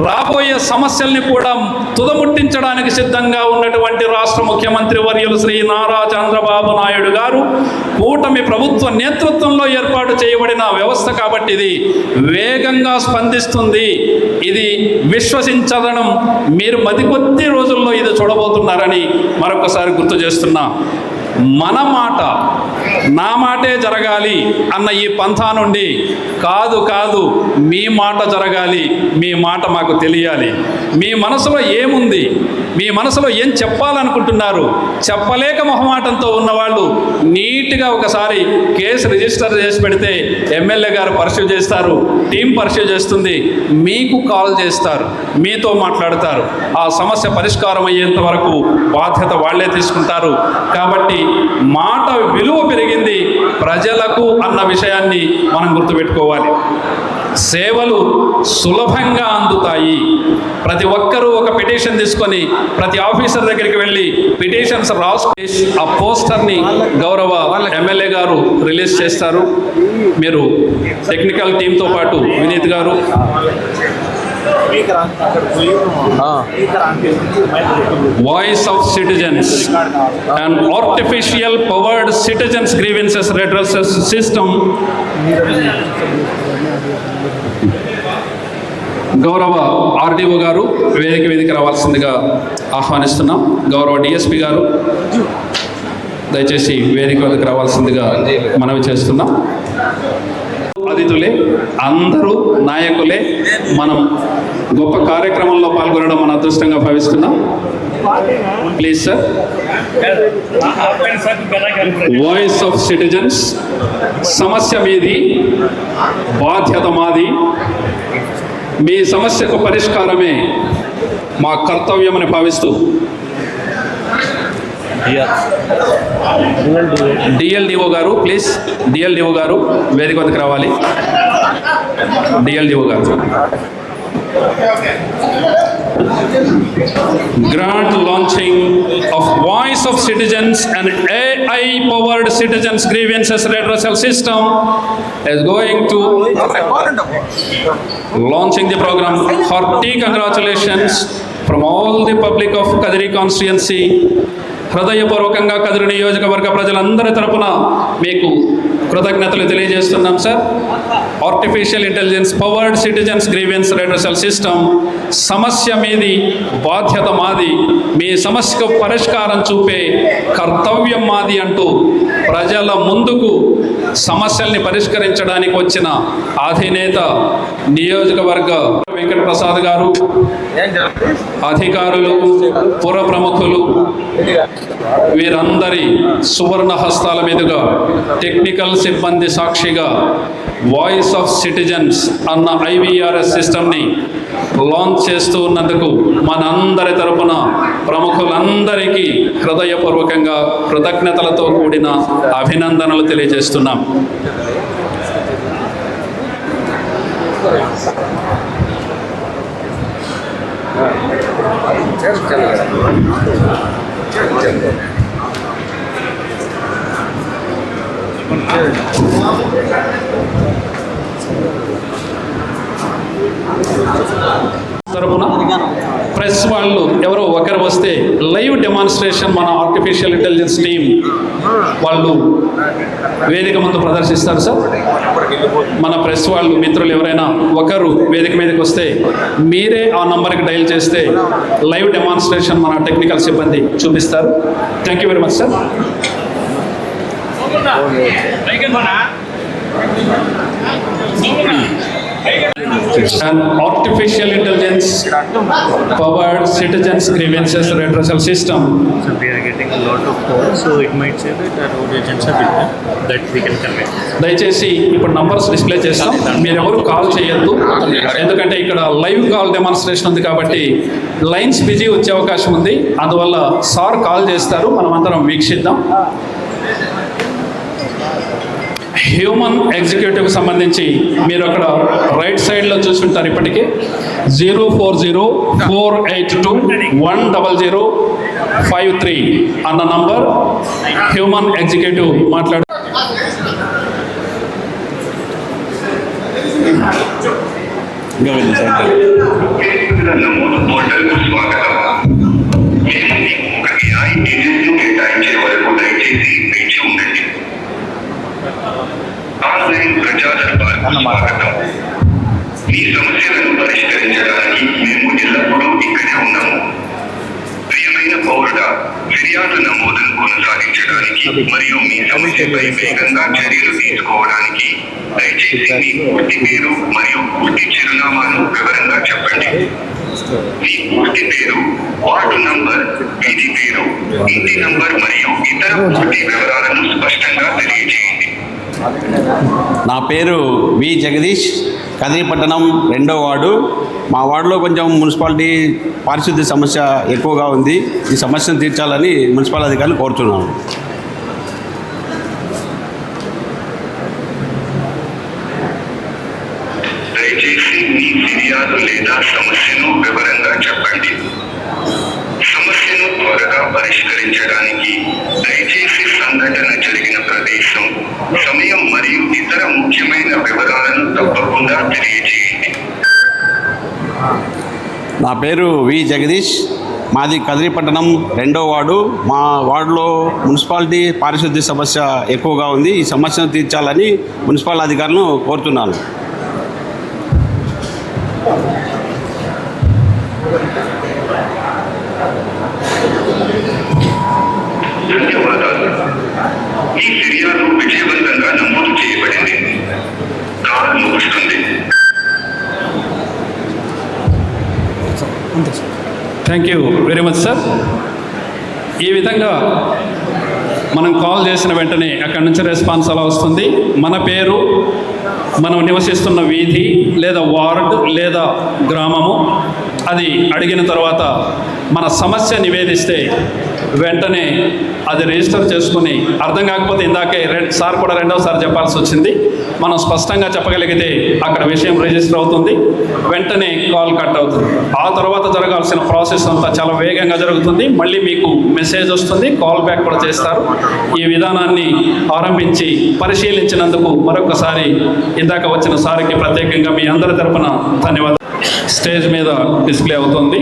రాబోయే సమస్యల్ని కూడా తుదముట్టించడానికి సిద్ధంగా ఉన్నటువంటి రాష్ట్ర ముఖ్యమంత్రి వర్యులు శ్రీ నారా చంద్రబాబు నాయుడు గారు కూటమి ప్రభుత్వ నేతృత్వంలో ఏర్పాటు చేయబడిన వ్యవస్థ కాబట్టి ఇది వేగంగా స్పందిస్తుంది. ఇది విశ్వసించడం మీరు మరికొద్ది రోజుల్లో ఇది చూడబోతున్నారని మరొకసారి గుర్తు చేస్తున్నా. మన మాట, నా మాటే జరగాలి అన్న ఈ పంథా నుండి కాదు మీ మాట జరగాలి, మీ మాట మాకు తెలియాలి. మీ మనసులో ఏముంది, మీ మనసులో ఏం చెప్పాలనుకుంటున్నారు, చెప్పలేక మొహమాటంతో ఉన్నవాళ్ళు నీట్గా ఒకసారి కేసు రిజిస్టర్ చేసి పెడితే ఎమ్మెల్యే గారు పర్సూ చేస్తారు, టీం పర్సూ చేస్తుంది, మీకు కాల్ చేస్తారు, మీతో మాట్లాడతారు. ఆ సమస్య పరిష్కారం అయ్యేంత వరకు బాధ్యత వాళ్ళే తీసుకుంటారు. కాబట్టి మాట విలువ పెరిగింది ప్రజలకు అన్న విషయాన్ని మనం గుర్తుపెట్టుకోవాలి. సేవలు సులభంగా అందుతాయి. ప్రతి ఒక్కరూ ఒక పిటిషన్ తీసుకొని ప్రతి ఆఫీసర్ దగ్గరికి వెళ్ళి పిటిషన్స్ రాసుకొని ఆ పోస్టర్ని గౌరవ ఎమ్మెల్యే గారు రిలీజ్ చేస్తారు. మీరు టెక్నికల్ టీంతో పాటు వినీత్ గారు, voice of citizens and artificial powered citizens grievances redresses system గౌరవ ఆర్డీఓ గారు వేదిక రావాల్సిందిగా ఆహ్వానిస్తున్నాం. గౌరవ డిఎస్పి గారు దయచేసి వేదికకు రావాల్సిందిగా మనవి చేస్తున్నాం. అతిథులే, అందరూ నాయకులే. మనం గొప్ప కార్యక్రమంలో పాల్గొనడం మన అదృష్టంగా భావిస్తున్నాం. Please sir. Voice of citizens, సమస్య మీది, బాధ్యత మాది. మీ సమస్యకు పరిష్కారమే మా కర్తవ్యమని భావిస్తూ డిఎల్డిఓ గారు, ప్లీజ్ డిఎల్డిఓ గారు వేదిక వద్దకు రావాలి. డిఎల్డిఓ గారు. Grant launching of Voice of Citizens and AI-powered citizens grievances redressal system is going to launching the program. Hearty congratulations from all the public of Kadiri constituency. హృదయపూర్వకంగా కదిరి నియోజకవర్గ ప్రజలందరి తరపున మీకు కృతజ్ఞతలు తెలియజేస్తున్నాం sir. Artificial intelligence powered citizens grievance redressal system, సమస్య మీది, బాధ్యత మాది. మీ సమస్యకు పరిష్కారం చూపే కర్తవ్యం మాది అంటూ ప్రజల ముందుకు సమస్యల్ని పరిష్కరించడానికి వచ్చిన అధినేత నియోజకవర్గ వెంకట ప్రసాద్ గారు, అధికారులు, పుర ప్రముఖులు, వీరందరి సువర్ణ హస్తాల మీదుగా టెక్నికల్ సిబ్బంది సాక్షిగా వాయిస్ ఆఫ్ సిటిజన్స్ అన్న ఐవీఆర్ఎస్ సిస్టమ్ని లాంచ్ చేస్తూ ఉన్నందుకు మనందరి తరపున ప్రముఖులందరికీ హృదయపూర్వకంగా కృతజ్ఞతలతో కూడిన అభినందనలు తెలియజేస్తున్నాం. తరపున ప్రెస్ వాళ్ళు ఎవరో ఒకరు వస్తే లైవ్ డెమాన్స్ట్రేషన్ మన ఆర్టిఫిషియల్ ఇంటెలిజెన్స్ టీం వాళ్ళు వేదిక ముందు ప్రదర్శిస్తారు సార్. మన ప్రెస్ వాళ్ళు మిత్రులు ఎవరైనా ఒకరు వేదిక మీదకి వస్తే మీరే ఆ నంబర్కి డయల్ చేస్తే లైవ్ డెమాన్స్ట్రేషన్ మన టెక్నికల్ సిబ్బంది చూపిస్తారు. Thank you very much sir. An artificial intelligence powered citizens grievances redressal system. So we are getting a lot of calls, so it might say that our road agents are with them, that we can convey. దయచేసి ఇప్పుడు నంబర్స్ డిస్ప్లే చేస్తాం, మీరు ఎవరు కాల్ చేయొద్దు, ఎందుకంటే ఇక్కడ లైవ్ కాల్ డెమాన్స్ట్రేషన్ ఉంది కాబట్టి లైన్స్ బిజీ వచ్చే అవకాశం ఉంది. అందువల్ల సార్ కాల్ చేస్తారు, మనం అందరం వీక్షిద్దాం. హ్యూమన్ ఎగ్జిక్యూటివ్కి సంబంధించి మీరు అక్కడ రైట్ సైడ్లో చూసుంటారు ఇప్పటికీ 040482100053 అన్న నంబర్ హ్యూమన్ ఎగ్జిక్యూటివ్ మాట్లాడు. నమోదు పోర్టల్కు స్వాగతం. మేము మీకు ఒక AI ఏజెంట్ను కేటాయించే వరకు దయచేసి వేచి ఉండండి. ఆన్లైన్ ప్రజా దర్బార్కు స్వాగతం. మీ సమస్యలను పరిష్కరించడానికి మేము ఎల్లప్పుడూ ఇక్కడే ఉన్నాము. ప్రియమైన పౌరుడా, ఫిర్యాదు నమోదును కొనసాగించడానికి మరియు మీ సమస్యపై వేగంగా చర్యలు తీసుకోవడానికి దయచేసి మీ పూర్తి పేరు మరియు పూర్తి చిరునామాను వివరంగా చెప్పండి. మీ పూర్తి పేరు, వార్డు నంబర్, వీధి పేరు, ఇంటి నంబర్ మరియు ఇతర పూర్తి వివరాలను స్పష్టంగా తెలియజేయండి. నా పేరు వి జగదీష్, కదిరిపట్టణం 2వ వార్డు. మా వార్డులో కొంచెం మున్సిపాలిటీ పారిశుద్ధ్య సమస్య ఎక్కువగా ఉంది. ఈ సమస్యను తీర్చాలని మున్సిపల్ అధికారులు కోరుతున్నాను. దయచేసి మీ ఫిర్యాదు లేదా సమస్యను వివరంగా చెప్పండి. సమస్యను త్వరగా పరిష్కరించడానికి దయచేసి సంఘటన జరిగిన ప్రదేశం, సమయం మరియు ఇతర ముఖ్యమైన వివరాలను తప్పకుండా తెలియజేయండి. నా పేరు వి జగదీష్, మాది కదిరిపట్టణం 2వ వార్డు. మా వార్డులో మున్సిపాలిటీ పారిశుద్ధ్య సమస్య ఎక్కువగా ఉంది. ఈ సమస్యను తీర్చాలని మున్సిపల్ అధికారులను కోరుతున్నాను. ధన్యవాదాలు. ఈ ఫిర్యాదు విజయవంతంగా నమోదు చేయబడింది. కాల్ ముగుస్తుంది. Thank you very much sir. ఈ విధంగా మనం కాల్ చేసిన వెంటనే అక్కడి నుంచి రెస్పాన్స్ అలా వస్తుంది. మన పేరు, మనం నివసిస్తున్న వీధి లేదా వార్డ్ లేదా గ్రామము అది అడిగిన తర్వాత మన సమస్య నివేదిస్తే వెంటనే అది రిజిస్టర్ చేసుకుని, అర్థం కాకపోతే ఇందాకే సార్ కూడా రెండవసారి చెప్పాల్సి వచ్చింది, మనం స్పష్టంగా చెప్పగలిగితే అక్కడ విషయం రిజిస్టర్ అవుతుంది, వెంటనే కాల్ కట్ అవుతుంది. ఆ తర్వాత జరగాల్సిన ప్రాసెస్ అంతా చాలా వేగంగా జరుగుతుంది. మళ్ళీ మీకు మెసేజ్ వస్తుంది, కాల్ బ్యాక్ కూడా చేస్తారు. ఈ విధానాన్ని ఆరంభించి పరిశీలించినందుకు మరొకసారి ఇందాక వచ్చిన సార్కి ప్రత్యేకంగా మీ అందరి తరపున ధన్యవాదాలు. స్టేజ్ మీద డిస్ప్లే అవుతుంది.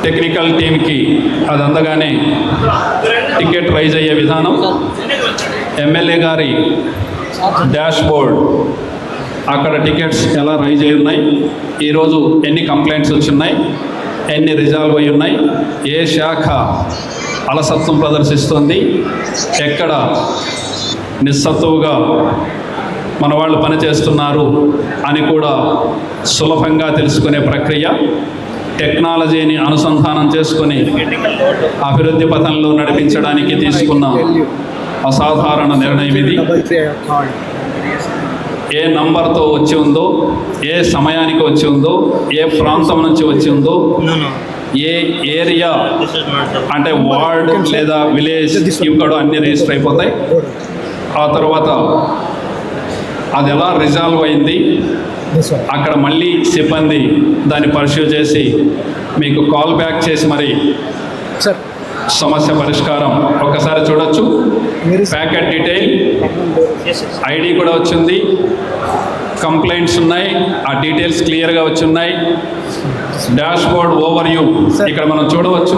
టెక్నికల్ టీమ్కి అది అందగానే టికెట్ రైజ్ అయ్యే విధానం, ఎమ్మెల్యే గారి డాష్ బోర్డ్ అక్కడ టికెట్స్ ఎలా రైజ్ అయి ఉన్నాయి, ఈరోజు ఎన్ని కంప్లైంట్స్ వచ్చున్నాయి, ఎన్ని రిజాల్వ్ అయి ఉన్నాయి, ఏ శాఖ అలసత్వం ప్రదర్శిస్తుంది, ఎక్కడ నిస్సత్తువుగా మన వాళ్ళు పనిచేస్తున్నారు అని కూడా సులభంగా తెలుసుకునే ప్రక్రియ. టెక్నాలజీని అనుసంధానం చేసుకొని అభివృద్ధి పథంలో నడిపించడానికి తీసుకున్న అసాధారణ నిర్ణయం ఇది. ఏ నంబర్తో వచ్చి ఉందో, ఏ సమయానికి వచ్చి ఉందో, ఏ ప్రాంతం నుంచి వచ్చి ఉందో, ఏ ఏరియా అంటే వార్డ్ లేదా విలేజ్ ఇవి కూడా అన్నీ రిజిస్టర్ అయిపోతాయి. ఆ తర్వాత అది ఎలా రిజాల్వ్ అయింది, అక్కడ మళ్ళీ సిబ్బంది దాన్ని పర్స్యూ చేసి మీకు కాల్ బ్యాక్ చేసి మరి సమస్య పరిష్కారం ఒక్కసారి చూడొచ్చు. ప్యాకెట్ డీటెయిల్, ఐడి కూడా వచ్చింది, కంప్లైంట్స్ ఉన్నాయి, ఆ డీటెయిల్స్ క్లియర్గా వచ్చి ఉన్నాయి. డాష్ బోర్డ్ ఓవర్ వ్యూ ఇక్కడ మనం చూడవచ్చు.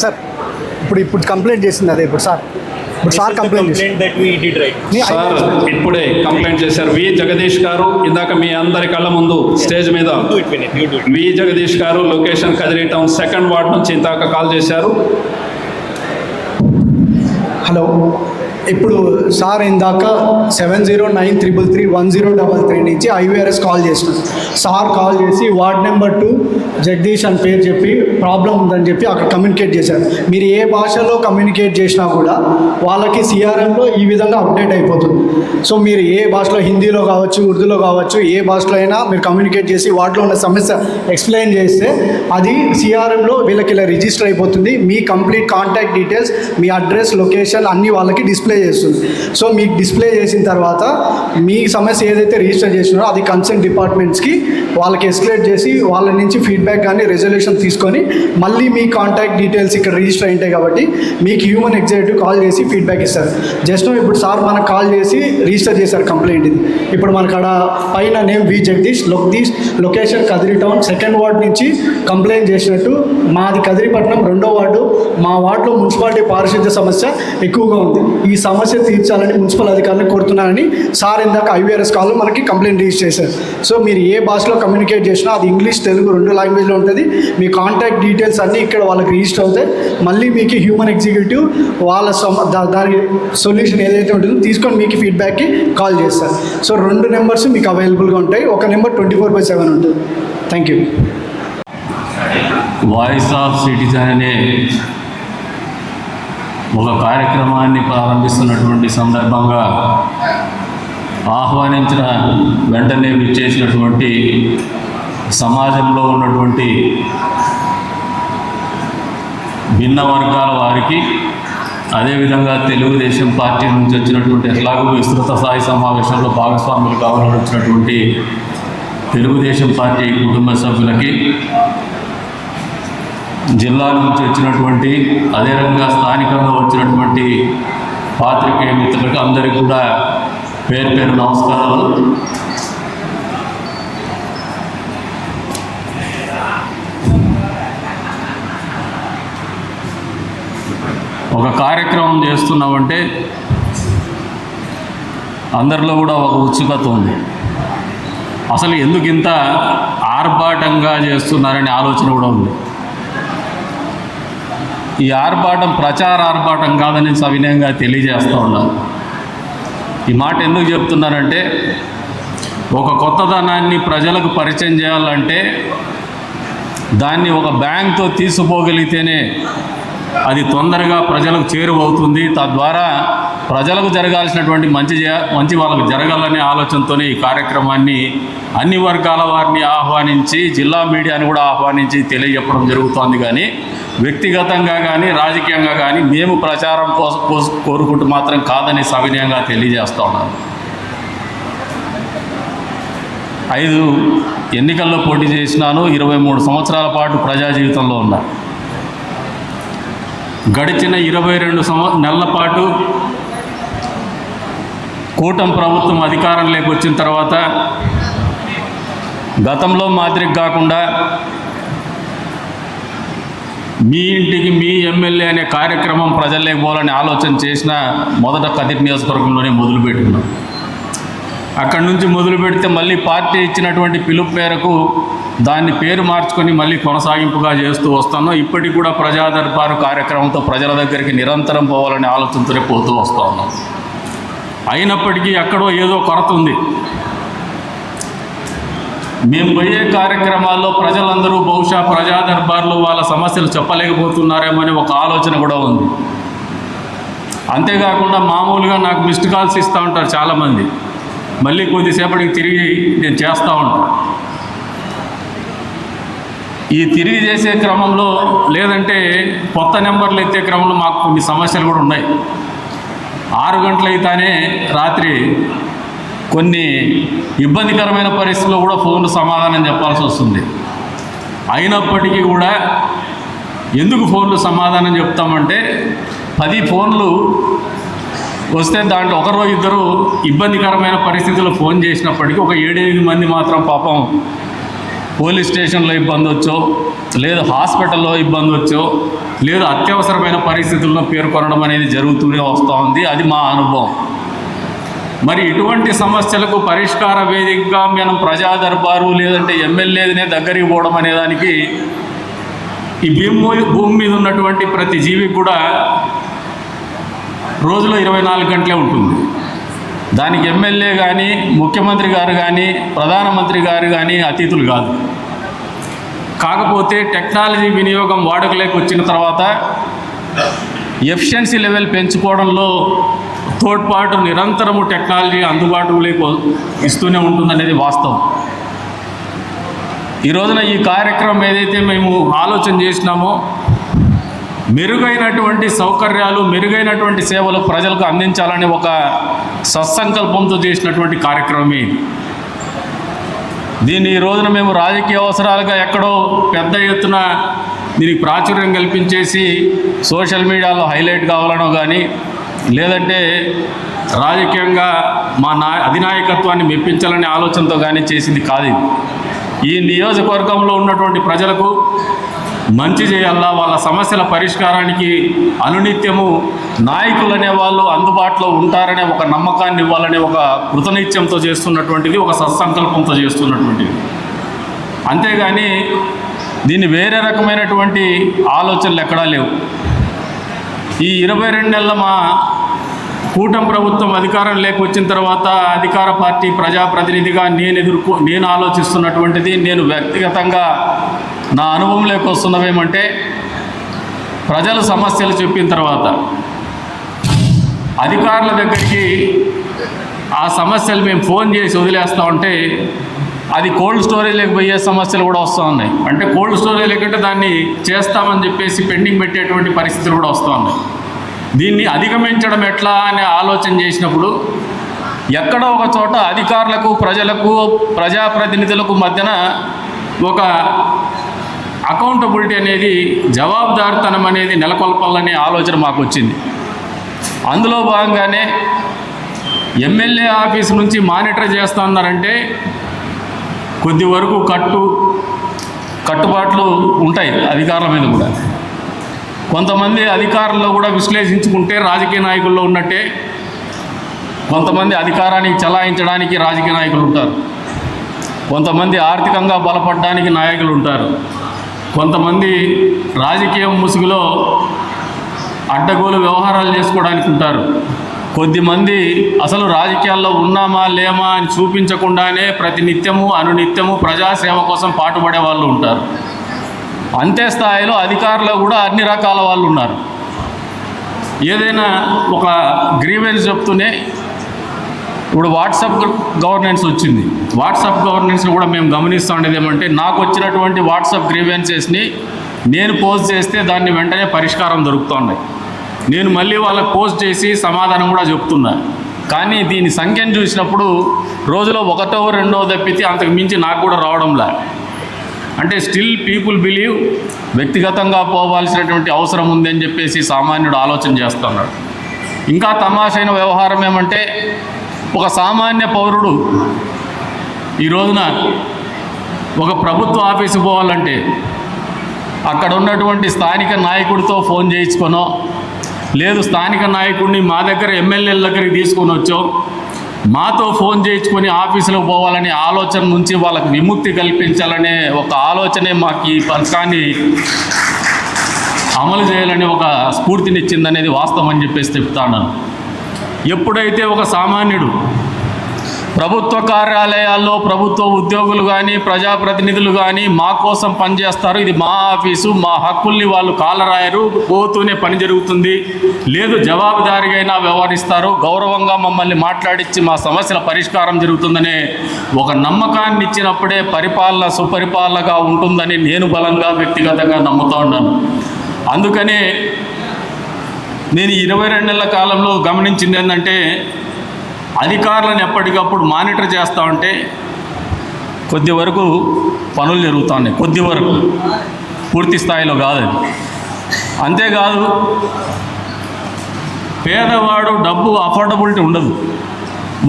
సార్ ఇప్పుడు కంప్లైంట్ చేసింది అదే ఇప్పుడు sir complaint complaint that we did right. Sir ఇప్పుడే కంప్లైంట్ చేశారు వి జగదీష్ గారు. ఇందాక మీ అందరి కళ్ళ ముందు స్టేజ్ మీద Do it, Vinay. You do it. వి జగదీష్ గారు location Kadiri town 2nd ward నుంచి ఇందాక కాల్ చేశారు. హలో, ఇప్పుడు సార్ ఇందాక 7093331033 నుంచి IVRS కాల్ చేసినాం. సార్ కాల్ చేసి వార్డ్ నెంబర్ 2 జగదీష్ అని పేరు చెప్పి ప్రాబ్లం ఉందని చెప్పి అక్కడ కమ్యూనికేట్ చేశారు. మీరు ఏ భాషలో కమ్యూనికేట్ చేసినా కూడా వాళ్ళకి CRMలో ఈ విధంగా అప్డేట్ అయిపోతుంది. సో మీరు ఏ భాషలో, హిందీలో కావచ్చు, ఉర్దూలో కావచ్చు, ఏ భాషలో అయినా మీరు కమ్యూనికేట్ చేసి వాటిలో ఉన్న సమస్య ఎక్స్ప్లెయిన్ చేస్తే అది CRMలో వీళ్ళకి ఇలా రిజిస్టర్ అయిపోతుంది. మీ కంప్లీట్ కాంటాక్ట్ డీటెయిల్స్, మీ అడ్రస్, లొకేషన్ అన్నీ వాళ్ళకి డిస్ప్లే చేస్తుంది. సో మీకు డిస్ప్లే చేసిన తర్వాత మీ సమస్య ఏదైతే రిజిస్టర్ చేసినారో అది కన్సర్న్ డిపార్ట్మెంట్స్కి వాళ్ళకి ఎస్కలేట్ చేసి వాళ్ళ నుంచి ఫీడ్బ్యాక్ కానీ రెజల్యూషన్ తీసుకొని మళ్ళీ మీ కాంటాక్ట్ డీటెయిల్స్ ఇక్కడ రిజిస్టర్ అయింటాయి కాబట్టి మీకు హ్యూమన్ ఎగ్జిక్యూటివ్ కాల్ చేసి ఫీడ్బ్యాక్ ఇస్తారు. జస్ట్ ఇప్పుడు సార్ మనకు కాల్ చేసి రిజిస్టర్ చేశారు కంప్లైంట్. ఇది ఇప్పుడు మనకు అక్కడ పైన name V Jagadish, location Kadiri town 2nd ward నుంచి కంప్లైంట్ చేసినట్టు. మాది కదిరిపట్నం 2వ వార్డు. మా వార్డులో మున్సిపాలిటీ పారిశుద్ధ్య సమస్య ఎక్కువగా ఉంది. ఈ సమస్య తీర్చాలని మున్సిపల్ అధికారులను కోరుతున్నానని సార్ ఇందాక IVRS కాల్లో మనకి కంప్లైంట్ రిజిస్టర్ చేశారు. సో మీరు ఏ భాషలో కమ్యూనికేట్ చేసినా అది ఇంగ్లీష్, తెలుగు 2 లాంగ్వేజ్లో ఉంటుంది. మీ కాంటాక్ట్ డీటెయిల్స్ అన్నీ ఇక్కడ వాళ్ళకి రిజిస్టర్ అవుతాయి. మళ్ళీ మీకు హ్యూమన్ ఎగ్జిక్యూటివ్ వాళ్ళ దాని సొల్యూషన్ ఏదైతే ఉంటుందో తీసుకొని మీకు ఫీడ్బ్యాక్కి కాల్ చేస్తారు. సో 2 నెంబర్స్ మీకు అవైలబుల్గా ఉంటాయి. ఒక నెంబర్ 24/7 ఉంటుంది. Thank you. Voice of citizen అనే ఒక కార్యక్రమాన్ని ప్రారంభిస్తున్నటువంటి సందర్భంగా ఆహ్వానించిన వెంటనే విచ్చేసినటువంటి సమాజంలో ఉన్నటువంటి భిన్న వర్గాల వారికి, అదేవిధంగా తెలుగుదేశం పార్టీ నుంచి వచ్చినటువంటి ఎట్లాగూ విస్తృత స్థాయి సమావేశంలో భాగస్వాములు కావాలని వచ్చినటువంటి తెలుగుదేశం పార్టీ కుటుంబ సభ్యులకి, జిల్లా నుంచి వచ్చినటువంటి అదే రకంగా స్థానికంగా వచ్చినటువంటి పాత్రికేయ మిత్రులకు అందరికీ కూడా పేరు పేరు నమస్కారాలు. ఒక కార్యక్రమం చేస్తున్నామంటే అందరిలో కూడా ఒక ఉత్సుకత ఉంది. అసలు ఎందుకు ఇంత ఆర్భాటంగా చేస్తున్నారనే ఆలోచన కూడా ఉంది. ఈ ఆర్భాటం ప్రచార ఆర్భాటం కాదని సవినయంగా తెలియజేస్తూ ఉన్నాను. ఈ మాట ఎందుకు చెప్తున్నానంటే ఒక కొత్తదనాన్ని ప్రజలకు పరిచయం చేయాలంటే దాన్ని ఒక బ్యాంక్తో తీసుకుపోగలిగితేనే అది తొందరగా ప్రజలకు చేరువవుతుంది. తద్వారా ప్రజలకు జరగాల్సినటువంటి మంచి వాళ్ళకు జరగాలనే ఆలోచనతోనే ఈ కార్యక్రమాన్ని అన్ని వర్గాల వారిని ఆహ్వానించి జిల్లా మీడియాని కూడా ఆహ్వానించి తెలియజెప్పడం జరుగుతోంది. కానీ వ్యక్తిగతంగా కానీ రాజకీయంగా కానీ మేము ప్రచారం కోసం కోరుకుంటూ మాత్రం కాదని సవినయంగా తెలియజేస్తూ ఉన్నాను. 5 ఎన్నికల్లో పోటీ చేసినాను. 23 సంవత్సరాల పాటు ప్రజా జీవితంలో ఉన్నా. గడిచిన 22 నెలల పాటు కూటమి ప్రభుత్వం అధికారంలోకి వచ్చిన తర్వాత గతంలో మాదిరిగా కాకుండా మీ ఇంటికి మీ ఎమ్మెల్యే అనే కార్యక్రమం ప్రజల్లోకి పోవాలని ఆలోచన చేసిన మొదట కదిరి నియోజకవర్గంలోనే మొదలుపెట్టుకున్నాం. అక్కడి నుంచి మొదలు పెడితే మళ్ళీ పార్టీ ఇచ్చినటువంటి పిలుపు మేరకు దాన్ని పేరు మార్చుకొని మళ్ళీ కొనసాగింపుగా చేస్తూ వస్తున్నాం. ఇప్పటికి కూడా ప్రజా దర్బారు కార్యక్రమంతో ప్రజల దగ్గరికి నిరంతరం పోవాలనే ఆలోచనతోనే పోతూ వస్తూ ఉన్నాం. అయినప్పటికీ ఎక్కడో ఏదో కొరత ఉంది. మేము పోయే కార్యక్రమాల్లో ప్రజలందరూ బహుశా ప్రజా దర్బార్లో వాళ్ళ సమస్యలు చెప్పలేకపోతున్నారేమో అనే ఒక ఆలోచన కూడా ఉంది. అంతేకాకుండా మామూలుగా నాకు మిస్డ్ కాల్స్ ఇస్తూ ఉంటారు చాలామంది. మళ్ళీ కొద్దిసేపటికి తిరిగి నేను చేస్తూ ఉంటాను. ఈ తిరిగి చేసే క్రమంలో లేదంటే కొత్త నెంబర్లు ఎత్తే క్రమంలో మాకు కొన్ని సమస్యలు కూడా ఉన్నాయి. 6 గంటలు అయితేనే రాత్రి కొన్ని ఇబ్బందికరమైన పరిస్థితుల్లో కూడా ఫోన్లు సమాధానం చెప్పాల్సి వస్తుంది. అయినప్పటికీ కూడా ఎందుకు ఫోన్లు సమాధానం చెప్తామంటే 10 ఫోన్లు వస్తే దాంట్లో ఒకరో ఇద్దరు ఇబ్బందికరమైన పరిస్థితుల్లో ఫోన్ చేసినప్పటికీ ఒక 7-8 మంది మాత్రం పాపం పోలీస్ స్టేషన్లో ఇబ్బంది వచ్చో, లేదు హాస్పిటల్లో ఇబ్బంది వచ్చో, లేదు అత్యవసరమైన పరిస్థితుల్లో పేర్కొనడం అనేది జరుగుతూనే వస్తూ ఉంది. అది మా అనుభవం. మరి ఇటువంటి సమస్యలకు పరిష్కార వేదికగా మనం ప్రజా దర్బారు లేదంటే ఎమ్మెల్యేనే దగ్గరికి పోవడం అనే దానికి ఈ భూమి మీద ఉన్నటువంటి ప్రతి జీవికి కూడా రోజులో 24 గంటలే ఉంటుంది. దానికి ఎమ్మెల్యే కానీ, ముఖ్యమంత్రి గారు కానీ, ప్రధానమంత్రి గారు కానీ అతిథులు కాదు. కాకపోతే టెక్నాలజీ వినియోగం వాడుకలోకి వచ్చిన తర్వాత ఎఫిషియన్సీ లెవెల్ పెంచుకోవడంలో తోడ్పాటు నిరంతరము టెక్నాలజీ అందుబాటులోకి ఇస్తూనే ఉంటుందనేది వాస్తవం. ఈ రోజున ఈ కార్యక్రమం ఏదైతే మేము ఆలోచన చేసినామో మెరుగైనటువంటి సౌకర్యాలు, మెరుగైనటువంటి సేవలు ప్రజలకు అందించాలని ఒక సత్సంకల్పంతో చేసినటువంటి కార్యక్రమమే. దీన్ని ఈ రోజున మేము రాజకీయ అవసరాలుగా ఎక్కడో పెద్ద ఎత్తున దీనికి ప్రాచుర్యం కల్పించేసి సోషల్ మీడియాలో హైలైట్ కావాలనో కానీ, లేదంటే రాజకీయంగా మా అధినాయకత్వాన్ని మెప్పించాలనే ఆలోచనతో కానీ చేసింది కాదు ఇది. ఈ నియోజకవర్గంలో ఉన్నటువంటి ప్రజలకు మంచి చేయాలా, వాళ్ళ సమస్యల పరిష్కారానికి అనునిత్యము నాయకులు అనేవాళ్ళు అందుబాటులో ఉంటారనే ఒక నమ్మకాన్ని ఇవ్వాలనే ఒక కృతనిశ్చయంతో చేస్తున్నటువంటిది, ఒక సత్సంకల్పంతో చేస్తున్నటువంటిది. అంతేగాని దీన్ని వేరే రకమైనటువంటి ఆలోచనలు ఎక్కడా లేవు. ఈ 22 నెలల మా కూటమి ప్రభుత్వం అధికారం వచ్చిన తర్వాత అధికార పార్టీ ప్రజాప్రతినిధిగా నేను ఆలోచిస్తున్నటువంటిది, నేను వ్యక్తిగతంగా నా అనుభవంలోకి వస్తున్నవేమంటే, ప్రజల సమస్యలు చెప్పిన తర్వాత అధికారుల దగ్గరికి ఆ సమస్యలు మేము ఫోన్ చేసి వదిలేస్తూ ఉంటే అది కోల్డ్ స్టోరేజ్లోకి పోయే సమస్యలు కూడా వస్తూ ఉన్నాయి. అంటే కోల్డ్ స్టోరేజ్ లేకుంటే దాన్ని చేస్తామని చెప్పేసి పెండింగ్ పెట్టేటువంటి పరిస్థితులు కూడా వస్తూ ఉన్నాయి. దీన్ని అధిగమించడం ఎట్లా అని ఆలోచన చేసినప్పుడు ఎక్కడో ఒక చోట అధికారులకు, ప్రజలకు, ప్రజాప్రతినిధులకు మధ్యన ఒక అకౌంటబిలిటీ అనేది, జవాబుదారితనం అనేది నెలకొల్పాలనే ఆలోచన మాకు వచ్చింది. అందులో భాగంగానే ఎమ్మెల్యే ఆఫీస్ నుంచి మానిటర్ చేస్తూ ఉన్నారంటే కొద్ది వరకు కట్టుబాట్లు ఉంటాయి అధికారుల మీద కూడా. కొంతమంది అధికారుల్లో కూడా విశ్లేషించుకుంటే రాజకీయ నాయకుల్లో ఉన్నట్టే కొంతమంది అధికారానికి చలాయించడానికి రాజకీయ నాయకులు ఉంటారు, కొంతమంది ఆర్థికంగా బలపడడానికి నాయకులు ఉంటారు, కొంతమంది రాజకీయం ముసుగులో అడ్డగోలు వ్యవహారాలు చేసుకోవడానికి ఉంటారు, కొద్దిమంది అసలు రాజకీయాల్లో ఉన్నామా లేమా అని చూపించకుండానే ప్రతినిత్యము అనునిత్యము ప్రజాసేవ కోసం పాటుపడే వాళ్ళు ఉంటారు. అంతే స్థాయిలో అధికారులు కూడా అన్ని రకాల వాళ్ళు ఉన్నారు. ఏదైనా ఒక గ్రీవెన్స్ చెప్తూనే ఇప్పుడు వాట్సాప్ గవర్నెన్స్ వచ్చింది. వాట్సాప్ గవర్నెన్స్లో కూడా మేము గమనిస్తూ ఉండేది ఏమంటే, నాకు వచ్చినటువంటి వాట్సాప్ గ్రీవెన్సెస్ని నేను పోస్ట్ చేస్తే దాన్ని వెంటనే పరిష్కారం దొరుకుతున్నాయి. నేను మళ్ళీ వాళ్ళకి పోస్ట్ చేసి సమాధానం కూడా చెప్తున్నా. కానీ దీని సంఖ్యను చూసినప్పుడు రోజులో 1వ 2వ తప్పితే అంతకు మించి నాకు కూడా రావడంలా. అంటే స్టిల్ పీపుల్ బిలీవ్ వ్యక్తిగతంగా పోవాల్సినటువంటి అవసరం ఉందని చెప్పేసి సామాన్యుడు ఆలోచన చేస్తున్నాడు. ఇంకా తమాషైన వ్యవహారం ఏమంటే, ఒక సామాన్య పౌరుడు ఈ రోజున ఒక ప్రభుత్వ ఆఫీసు పోవాలంటే అక్కడ ఉన్నటువంటి స్థానిక నాయకుడితో ఫోన్ చేయించుకొనో, లేదు స్థానిక నాయకుడిని మా దగ్గర ఎమ్మెల్యేల దగ్గరికి తీసుకొని వచ్చో, మాతో ఫోన్ చేయించుకొని ఆఫీసులో పోవాలనే ఆలోచన నుంచి వాళ్ళకి విముక్తి కల్పించాలనే ఒక ఆలోచనే మాకు ఈ పథకాన్ని అమలు చేయాలని ఒక స్ఫూర్తినిచ్చిందనేది వాస్తవం అని చెప్పేసి చెప్తాను. ఎప్పుడైతే ఒక సామాన్యుడు ప్రభుత్వ కార్యాలయాల్లో ప్రభుత్వ ఉద్యోగులు కానీ ప్రజాప్రతినిధులు కానీ మా కోసం పనిచేస్తారు, ఇది మా ఆఫీసు, మా హక్కుల్ని వాళ్ళు కాలరాయరు, పోతూనే పని జరుగుతుంది, లేదు జవాబుదారీగా వ్యవహరిస్తారు, గౌరవంగా మమ్మల్ని మాట్లాడించి మా సమస్యల పరిష్కారం జరుగుతుందనే ఒక నమ్మకాన్ని ఇచ్చినప్పుడే పరిపాలన సుపరిపాలనగా ఉంటుందని నేను బలంగా వ్యక్తిగతంగా నమ్ముతూ ఉన్నాను. అందుకనే నేను 22 నెలల కాలంలో గమనించింది ఏంటంటే, అధికారులను ఎప్పటికప్పుడు మానిటర్ చేస్తూ ఉంటే కొద్ది వరకు పనులు జరుగుతూ ఉన్నాయి, కొద్ది వరకు, పూర్తి స్థాయిలో కాదు. అంతేకాదు పేదవాడు డబ్బు అఫోర్డబిలిటీ ఉండదు.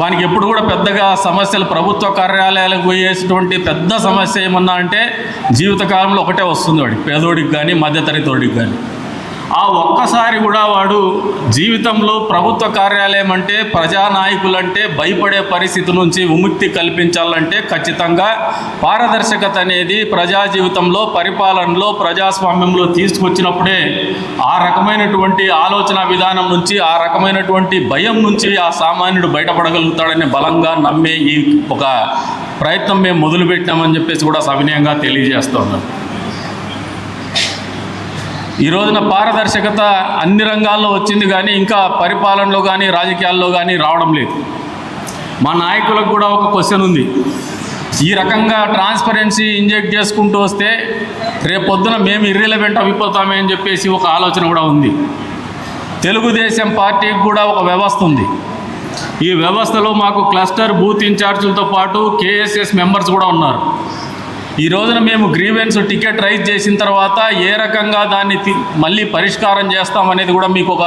వానికి ఎప్పుడు కూడా పెద్దగా సమస్యలు ప్రభుత్వ కార్యాలయాలకు పోయేటువంటి పెద్ద సమస్య ఏమన్నా అంటే జీవితకాలంలో ఒకటే వస్తుంది వాడికి, పేదోడికి కానీ మధ్యతరగతివాడికి కానీ. ఆ ఒక్కసారి కూడా వాడు జీవితంలో ప్రభుత్వ కార్యాలయం అంటే ప్రజానాయకులంటే భయపడే పరిస్థితి నుంచి విముక్తి కల్పించాలంటే ఖచ్చితంగా పారదర్శకత అనేది ప్రజా జీవితంలో, పరిపాలనలో, ప్రజాస్వామ్యంలో తీసుకొచ్చినప్పుడే ఆ రకమైనటువంటి ఆలోచన విధానం నుంచి, ఆ రకమైనటువంటి భయం నుంచి ఆ సామాన్యుడు బయటపడగలుగుతాడని బలంగా నమ్మే ఈ ఒక ప్రయత్నం మేము మొదలుపెట్టామని చెప్పేసి కూడా సవినయంగా తెలియజేస్తున్నాం. ఈ రోజున పారదర్శకత అన్ని రంగాల్లో వచ్చింది కానీ ఇంకా పరిపాలనలో కానీ రాజకీయాల్లో కానీ రావడం లేదు. మా నాయకులకు కూడా ఒక క్వశ్చన్ ఉంది. ఈ రకంగా ట్రాన్స్పరెన్సీ ఇంజెక్ట్ చేసుకుంటూ వస్తే రేపొద్దున మేము ఇర్రిలవెంట్ అయిపోతామే అని చెప్పేసి ఒక ఆలోచన కూడా ఉంది. తెలుగుదేశం పార్టీకి కూడా ఒక వ్యవస్థ ఉంది. ఈ వ్యవస్థలో మాకు క్లస్టర్ బూత్ ఇన్ఛార్జీలతో పాటు కేఎస్ఎస్ మెంబర్స్ కూడా ఉన్నారు. ఈ రోజున మేము గ్రీవెన్స్ టికెట్ రైజ్ చేసిన తర్వాత ఏ రకంగా దాన్ని మళ్ళీ పరిష్కారం చేస్తామనేది కూడా మీకు ఒక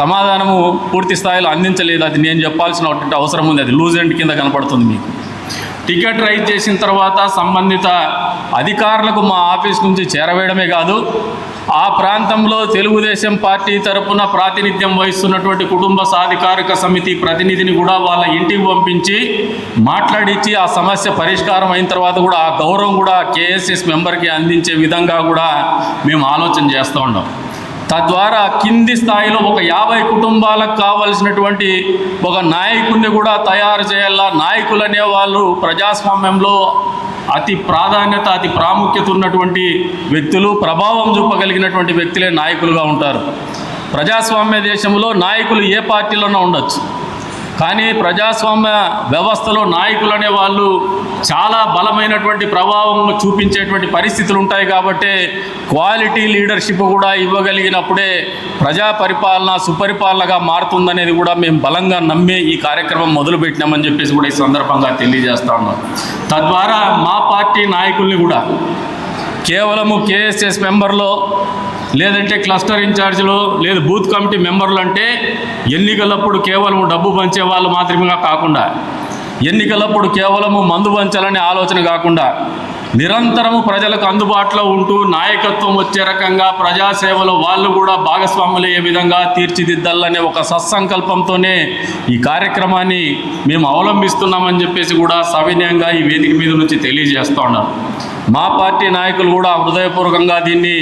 సమాధానము పూర్తి స్థాయిలో అందించలేదు. అది నేను చెప్పాల్సిన అవసరం ఉంది. అది లూజ్ ఎండ్ కింద కనపడుతుంది మీకు. టికెట్ రైజ్ చేసిన తర్వాత సంబంధిత అధికారులకు మా ఆఫీస్ నుంచి చేరవేయడమే కాదు, ఆ ప్రాంతంలో తెలుగుదేశం పార్టీ తరపున ప్రాతినిధ్యం వహిస్తున్నటువంటి కుటుంబ సాధికారిక సమితి ప్రతినిధిని కూడా వాళ్ళ ఇంటికి పంపించి మాట్లాడించి ఆ సమస్య పరిష్కారం అయిన తర్వాత కూడా ఆ గౌరవం కూడా కేఎస్ఎస్ మెంబర్కి అందించే విధంగా కూడా మేము ఆలోచన చేస్తూ ఉన్నాం. తద్వారా కింది స్థాయిలో ఒక 50 కుటుంబాలకు కావలసినటువంటి ఒక నాయకుడిని కూడా తయారు చేయాల. నాయకులు అనేవాళ్ళు ప్రజాస్వామ్యంలో అతి ప్రాధాన్యత, అతి ప్రాముఖ్యత ఉన్నటువంటి వ్యక్తులు, ప్రభావం చూపగలిగినటువంటి వ్యక్తులే నాయకులుగా ఉంటారు. ప్రజాస్వామ్య దేశంలో నాయకులు ఏ పార్టీలోనూ ఉండొచ్చు, కానీ ప్రజాస్వామ్య వ్యవస్థలో నాయకులు అనే వాళ్ళు చాలా బలమైనటువంటి ప్రభావం చూపించేటువంటి పరిస్థితులు ఉంటాయి. కాబట్టి క్వాలిటీ లీడర్షిప్ కూడా ఇవ్వగలిగినప్పుడే ప్రజా పరిపాలన సుపరిపాలనగా మారుతుందనేది కూడా మేము బలంగా నమ్మే ఈ కార్యక్రమం మొదలుపెట్టినామని చెప్పేసి కూడా ఈ సందర్భంగా తెలియజేస్తా ఉన్నాం. తద్వారా మా పార్టీ నాయకుల్ని కూడా కేవలము కేఎస్ఎస్ మెంబర్లో లేదంటే క్లస్టర్ ఇన్ఛార్జ్లు లేదు బూత్ కమిటీ మెంబర్లు అంటే ఎన్నికలప్పుడు కేవలం డబ్బు పంచే వాళ్ళు మాత్రమే కాకుండా, ఎన్నికలప్పుడు కేవలము మందు పంచాలనే ఆలోచన కాకుండా నిరంతరము ప్రజలకు అందుబాటులో ఉంటూ నాయకత్వం వచ్చే రకంగా ప్రజాసేవలో వాళ్ళు కూడా భాగస్వాములయ్యే విధంగా తీర్చిదిద్దాలనే ఒక సత్సంకల్పంతోనే ఈ కార్యక్రమాన్ని మేము అవలంబిస్తున్నామని చెప్పేసి కూడా సవినయంగా ఈ వేదిక మీద నుంచి తెలియజేస్తూ ఉన్నారు. మా పార్టీ నాయకులు కూడా హృదయపూర్వకంగా దీన్ని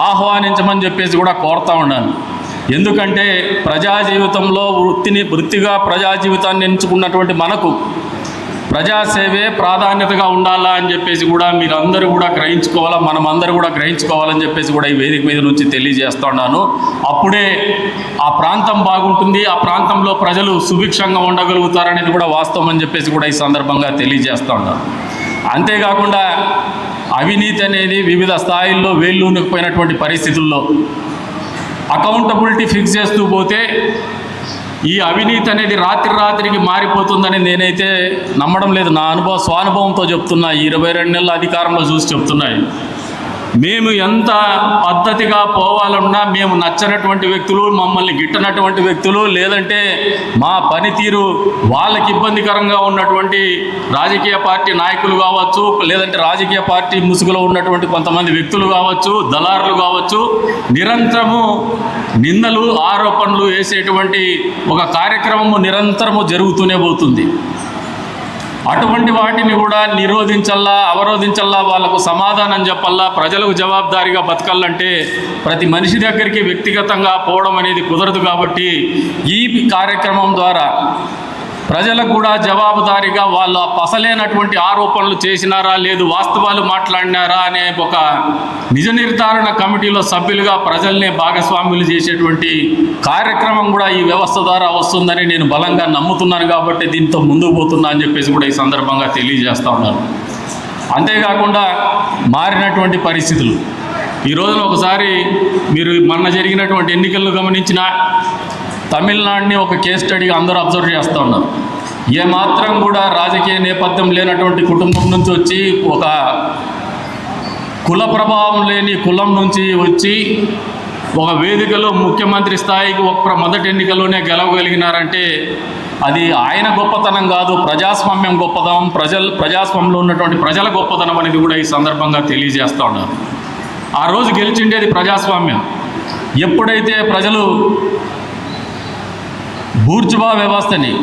ఆహ్వానించమని చెప్పేసి కూడా కోరుతూ ఉన్నాను. ఎందుకంటే ప్రజా జీవితంలో వృత్తిగా ప్రజా జీవితాన్ని ఎంచుకున్నటువంటి మనకు ప్రజాసేవే ప్రాధాన్యతగా ఉండాలా అని చెప్పేసి కూడా మీరందరూ కూడా గ్రహించుకోవాలా, మనమందరూ కూడా గ్రహించుకోవాలని చెప్పేసి కూడా ఈ వేదిక మీద నుంచి తెలియజేస్తున్నాను. అప్పుడే ఆ ప్రాంతం బాగుంటుంది, ఆ ప్రాంతంలో ప్రజలు సుభిక్షంగా ఉండగలుగుతారనేది కూడా వాస్తవం అని చెప్పేసి కూడా ఈ సందర్భంగా తెలియజేస్తున్నాను. అంతేకాకుండా అవినీతి అనేది వివిధ స్థాయిల్లో వేళ్ళూనకపోయినటువంటి పరిస్థితుల్లో అకౌంటబిలిటీ ఫిక్స్ చేస్తూ పోతే ఈ అవినీతి అనేది రాత్రికి మారిపోతుందని నేనైతే నమ్మడం లేదు. నా స్వానుభవంతో చెప్తున్నా, ఈ 22 నెలల అధికారంలో చూసి చెప్తున్నాయి. మేము ఎంత పద్ధతిగా పోవాలన్నా మేము నచ్చనటువంటి వ్యక్తులు, మమ్మల్ని గిట్టనటువంటి వ్యక్తులు, లేదంటే మా పనితీరు వాళ్ళకి ఇబ్బందికరంగా ఉన్నటువంటి రాజకీయ పార్టీ నాయకులు కావచ్చు, లేదంటే రాజకీయ పార్టీ ముసుగులో ఉన్నటువంటి కొంతమంది వ్యక్తులు కావచ్చు, దళారులు కావచ్చు, నిరంతరము నిందలు ఆరోపణలు వేసేటువంటి ఒక కార్యక్రమము నిరంతరము జరుగుతూనే పోతుంది. అటువంటి వాటిని కూడా నిరోధించల్లా, అవరోధించల్లా, వాళ్ళకు సమాధానం చెప్పల్లా, ప్రజలకు జవాబుదారీగా బతకాలంటే ప్రతి మనిషి దగ్గరికి వ్యక్తిగతంగా పోవడం అనేది కుదరదు. కాబట్టి ఈ కార్యక్రమం ద్వారా ప్రజలకు కూడా జవాబుదారీగా వాళ్ళ అసలైనటువంటి ఆరోపణలు చేసినారా లేదు, వాస్తవాలు మాట్లాడినారా అనే ఒక నిజ నిర్ధారణ కమిటీలో సభ్యులుగా ప్రజల్ని భాగస్వాములు చేసేటువంటి కార్యక్రమం కూడా ఈ వ్యవస్థ ద్వారా వస్తుందని నేను బలంగా నమ్ముతున్నాను. కాబట్టి దీంతో ముందుకు పోతున్నా అని చెప్పేసి కూడా ఈ సందర్భంగా తెలియజేస్తా ఉన్నాను. అంతేకాకుండా మారినటువంటి పరిస్థితులు ఈ రోజున ఒకసారి మీరు మొన్న జరిగినటువంటి ఎన్నికలను గమనించిన తమిళనాడుని ఒక కేస్ స్టడీగా అందరూ అబ్జర్వ్ చేస్తూ ఉన్నారు. ఏమాత్రం కూడా రాజకీయ నేపథ్యం లేనటువంటి కుటుంబం నుంచి వచ్చి, ఒక కుల ప్రభావం లేని కులం నుంచి వచ్చి ఒక వేదికలో ముఖ్యమంత్రి స్థాయికి మొదటి ఎన్నికలోనే గెలవగలిగినారంటే అది ఆయన గొప్పతనం కాదు, ప్రజాస్వామ్యం గొప్పతనం, ప్రజాస్వామ్యంలో ఉన్నటువంటి ప్రజల గొప్పతనం అనేది కూడా ఈ సందర్భంగా తెలియజేస్తూ ఉన్నారు. ఆ రోజు గెలిచిండేది ప్రజాస్వామ్యం. ఎప్పుడైతే ప్రజలు బూర్జువా వ్యవస్థని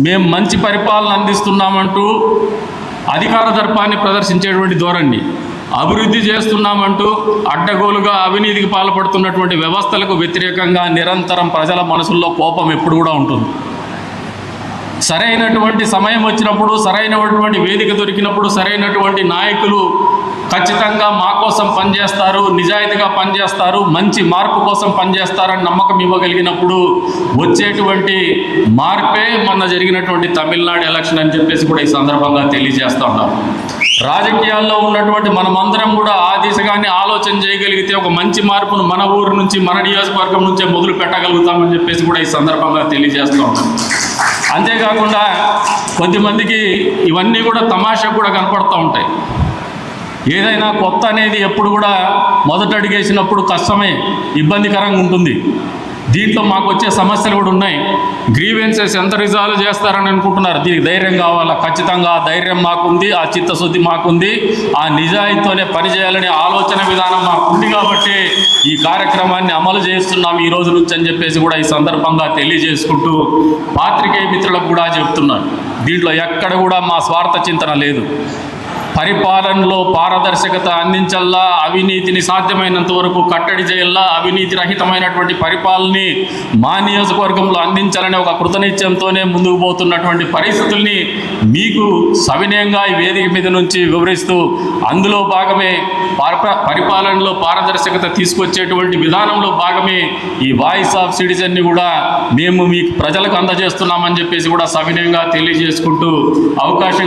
మేము మంచి పరిపాలన అందిస్తున్నామంటూ అధికార దర్పాన్ని ప్రదర్శించేటువంటి ధోరణి, అభివృద్ధి చేస్తున్నామంటూ అడ్డగోలుగా అవినీతికి పాల్పడుతున్నటువంటి వ్యవస్థలకు వ్యతిరేకంగా నిరంతరం ప్రజల మనసుల్లో కోపం ఎప్పుడు కూడా ఉంటుంది. సరైనటువంటి సమయం వచ్చినప్పుడు, సరైనటువంటి వేదిక దొరికినప్పుడు, సరైనటువంటి నాయకులు ఖచ్చితంగా మా కోసం పనిచేస్తారు, నిజాయితీగా పనిచేస్తారు, మంచి మార్పు కోసం పనిచేస్తారని నమ్మకం ఇవ్వగలిగినప్పుడు వచ్చేటువంటి మార్పే మొన్న జరిగినటువంటి తమిళనాడు ఎలక్షన్ అని చెప్పేసి కూడా ఈ సందర్భంగా తెలియజేస్తూ ఉన్నారు. రాజకీయాల్లో ఉన్నటువంటి మనమందరం కూడా ఆ దిశగానే ఆలోచన చేయగలిగితే ఒక మంచి మార్పును మన ఊరు నుంచి, మన నియోజకవర్గం నుంచే మొదలు పెట్టగలుగుతామని చెప్పేసి కూడా ఈ సందర్భంగా తెలియజేస్తూ ఉంటాం. అంతేకాకుండా కొద్దిమందికి ఇవన్నీ కూడా తమాషా కూడా కనపడుతూ ఉంటాయి. ఏదైనా కొత్త అనేది ఎప్పుడు కూడా మొదట అడిగేసినప్పుడు కష్టమే, ఇబ్బందికరంగా ఉంటుంది. దీంట్లో మాకు వచ్చే సమస్యలు కూడా ఉన్నాయి. గ్రీవెన్సెస్ ఎంత రిజాల్వ్ చేస్తారని అనుకుంటున్నారు? దీనికి ధైర్యం కావాలా. ఖచ్చితంగా ఆ ధైర్యం మాకుంది, ఆ చిత్తశుద్ధి మాకుంది, ఆ నిజాయితీతోనే పనిచేయాలనే ఆలోచన విధానం మాకుంది కాబట్టి ఈ కార్యక్రమాన్ని అమలు చేస్తున్నాం ఈ రోజు నుంచి అని చెప్పేసి కూడా ఈ సందర్భంగా తెలియజేసుకుంటూ పాత్రికేయ మిత్రులకు కూడా చెప్తున్నాను, దీంట్లో ఎక్కడ కూడా మా స్వార్థ చింతన లేదు. పరిపాలనలో పారదర్శకత అందించల్లా, అవినీతిని సాధ్యమైనంత వరకు కట్టడి చేయాలా, అవినీతి రహితమైనటువంటి పరిపాలనని మా నియోజకవర్గంలో అందించాలనే ఒక కృతనిశ్చయంతోనే ముందుకు పోతున్నటువంటి పరిస్థితుల్ని మీకు సవినయంగా ఈ వేదిక మీద నుంచి వివరిస్తూ, అందులో భాగమే పరిపాలనలో పారదర్శకత తీసుకొచ్చేటువంటి విధానంలో భాగమే ఈ వాయిస్ ఆఫ్ సిటిజన్ని కూడా మేము మీకు ప్రజలకు అందజేస్తున్నామని చెప్పేసి కూడా సవినయంగా తెలియజేసుకుంటూ అవకాశం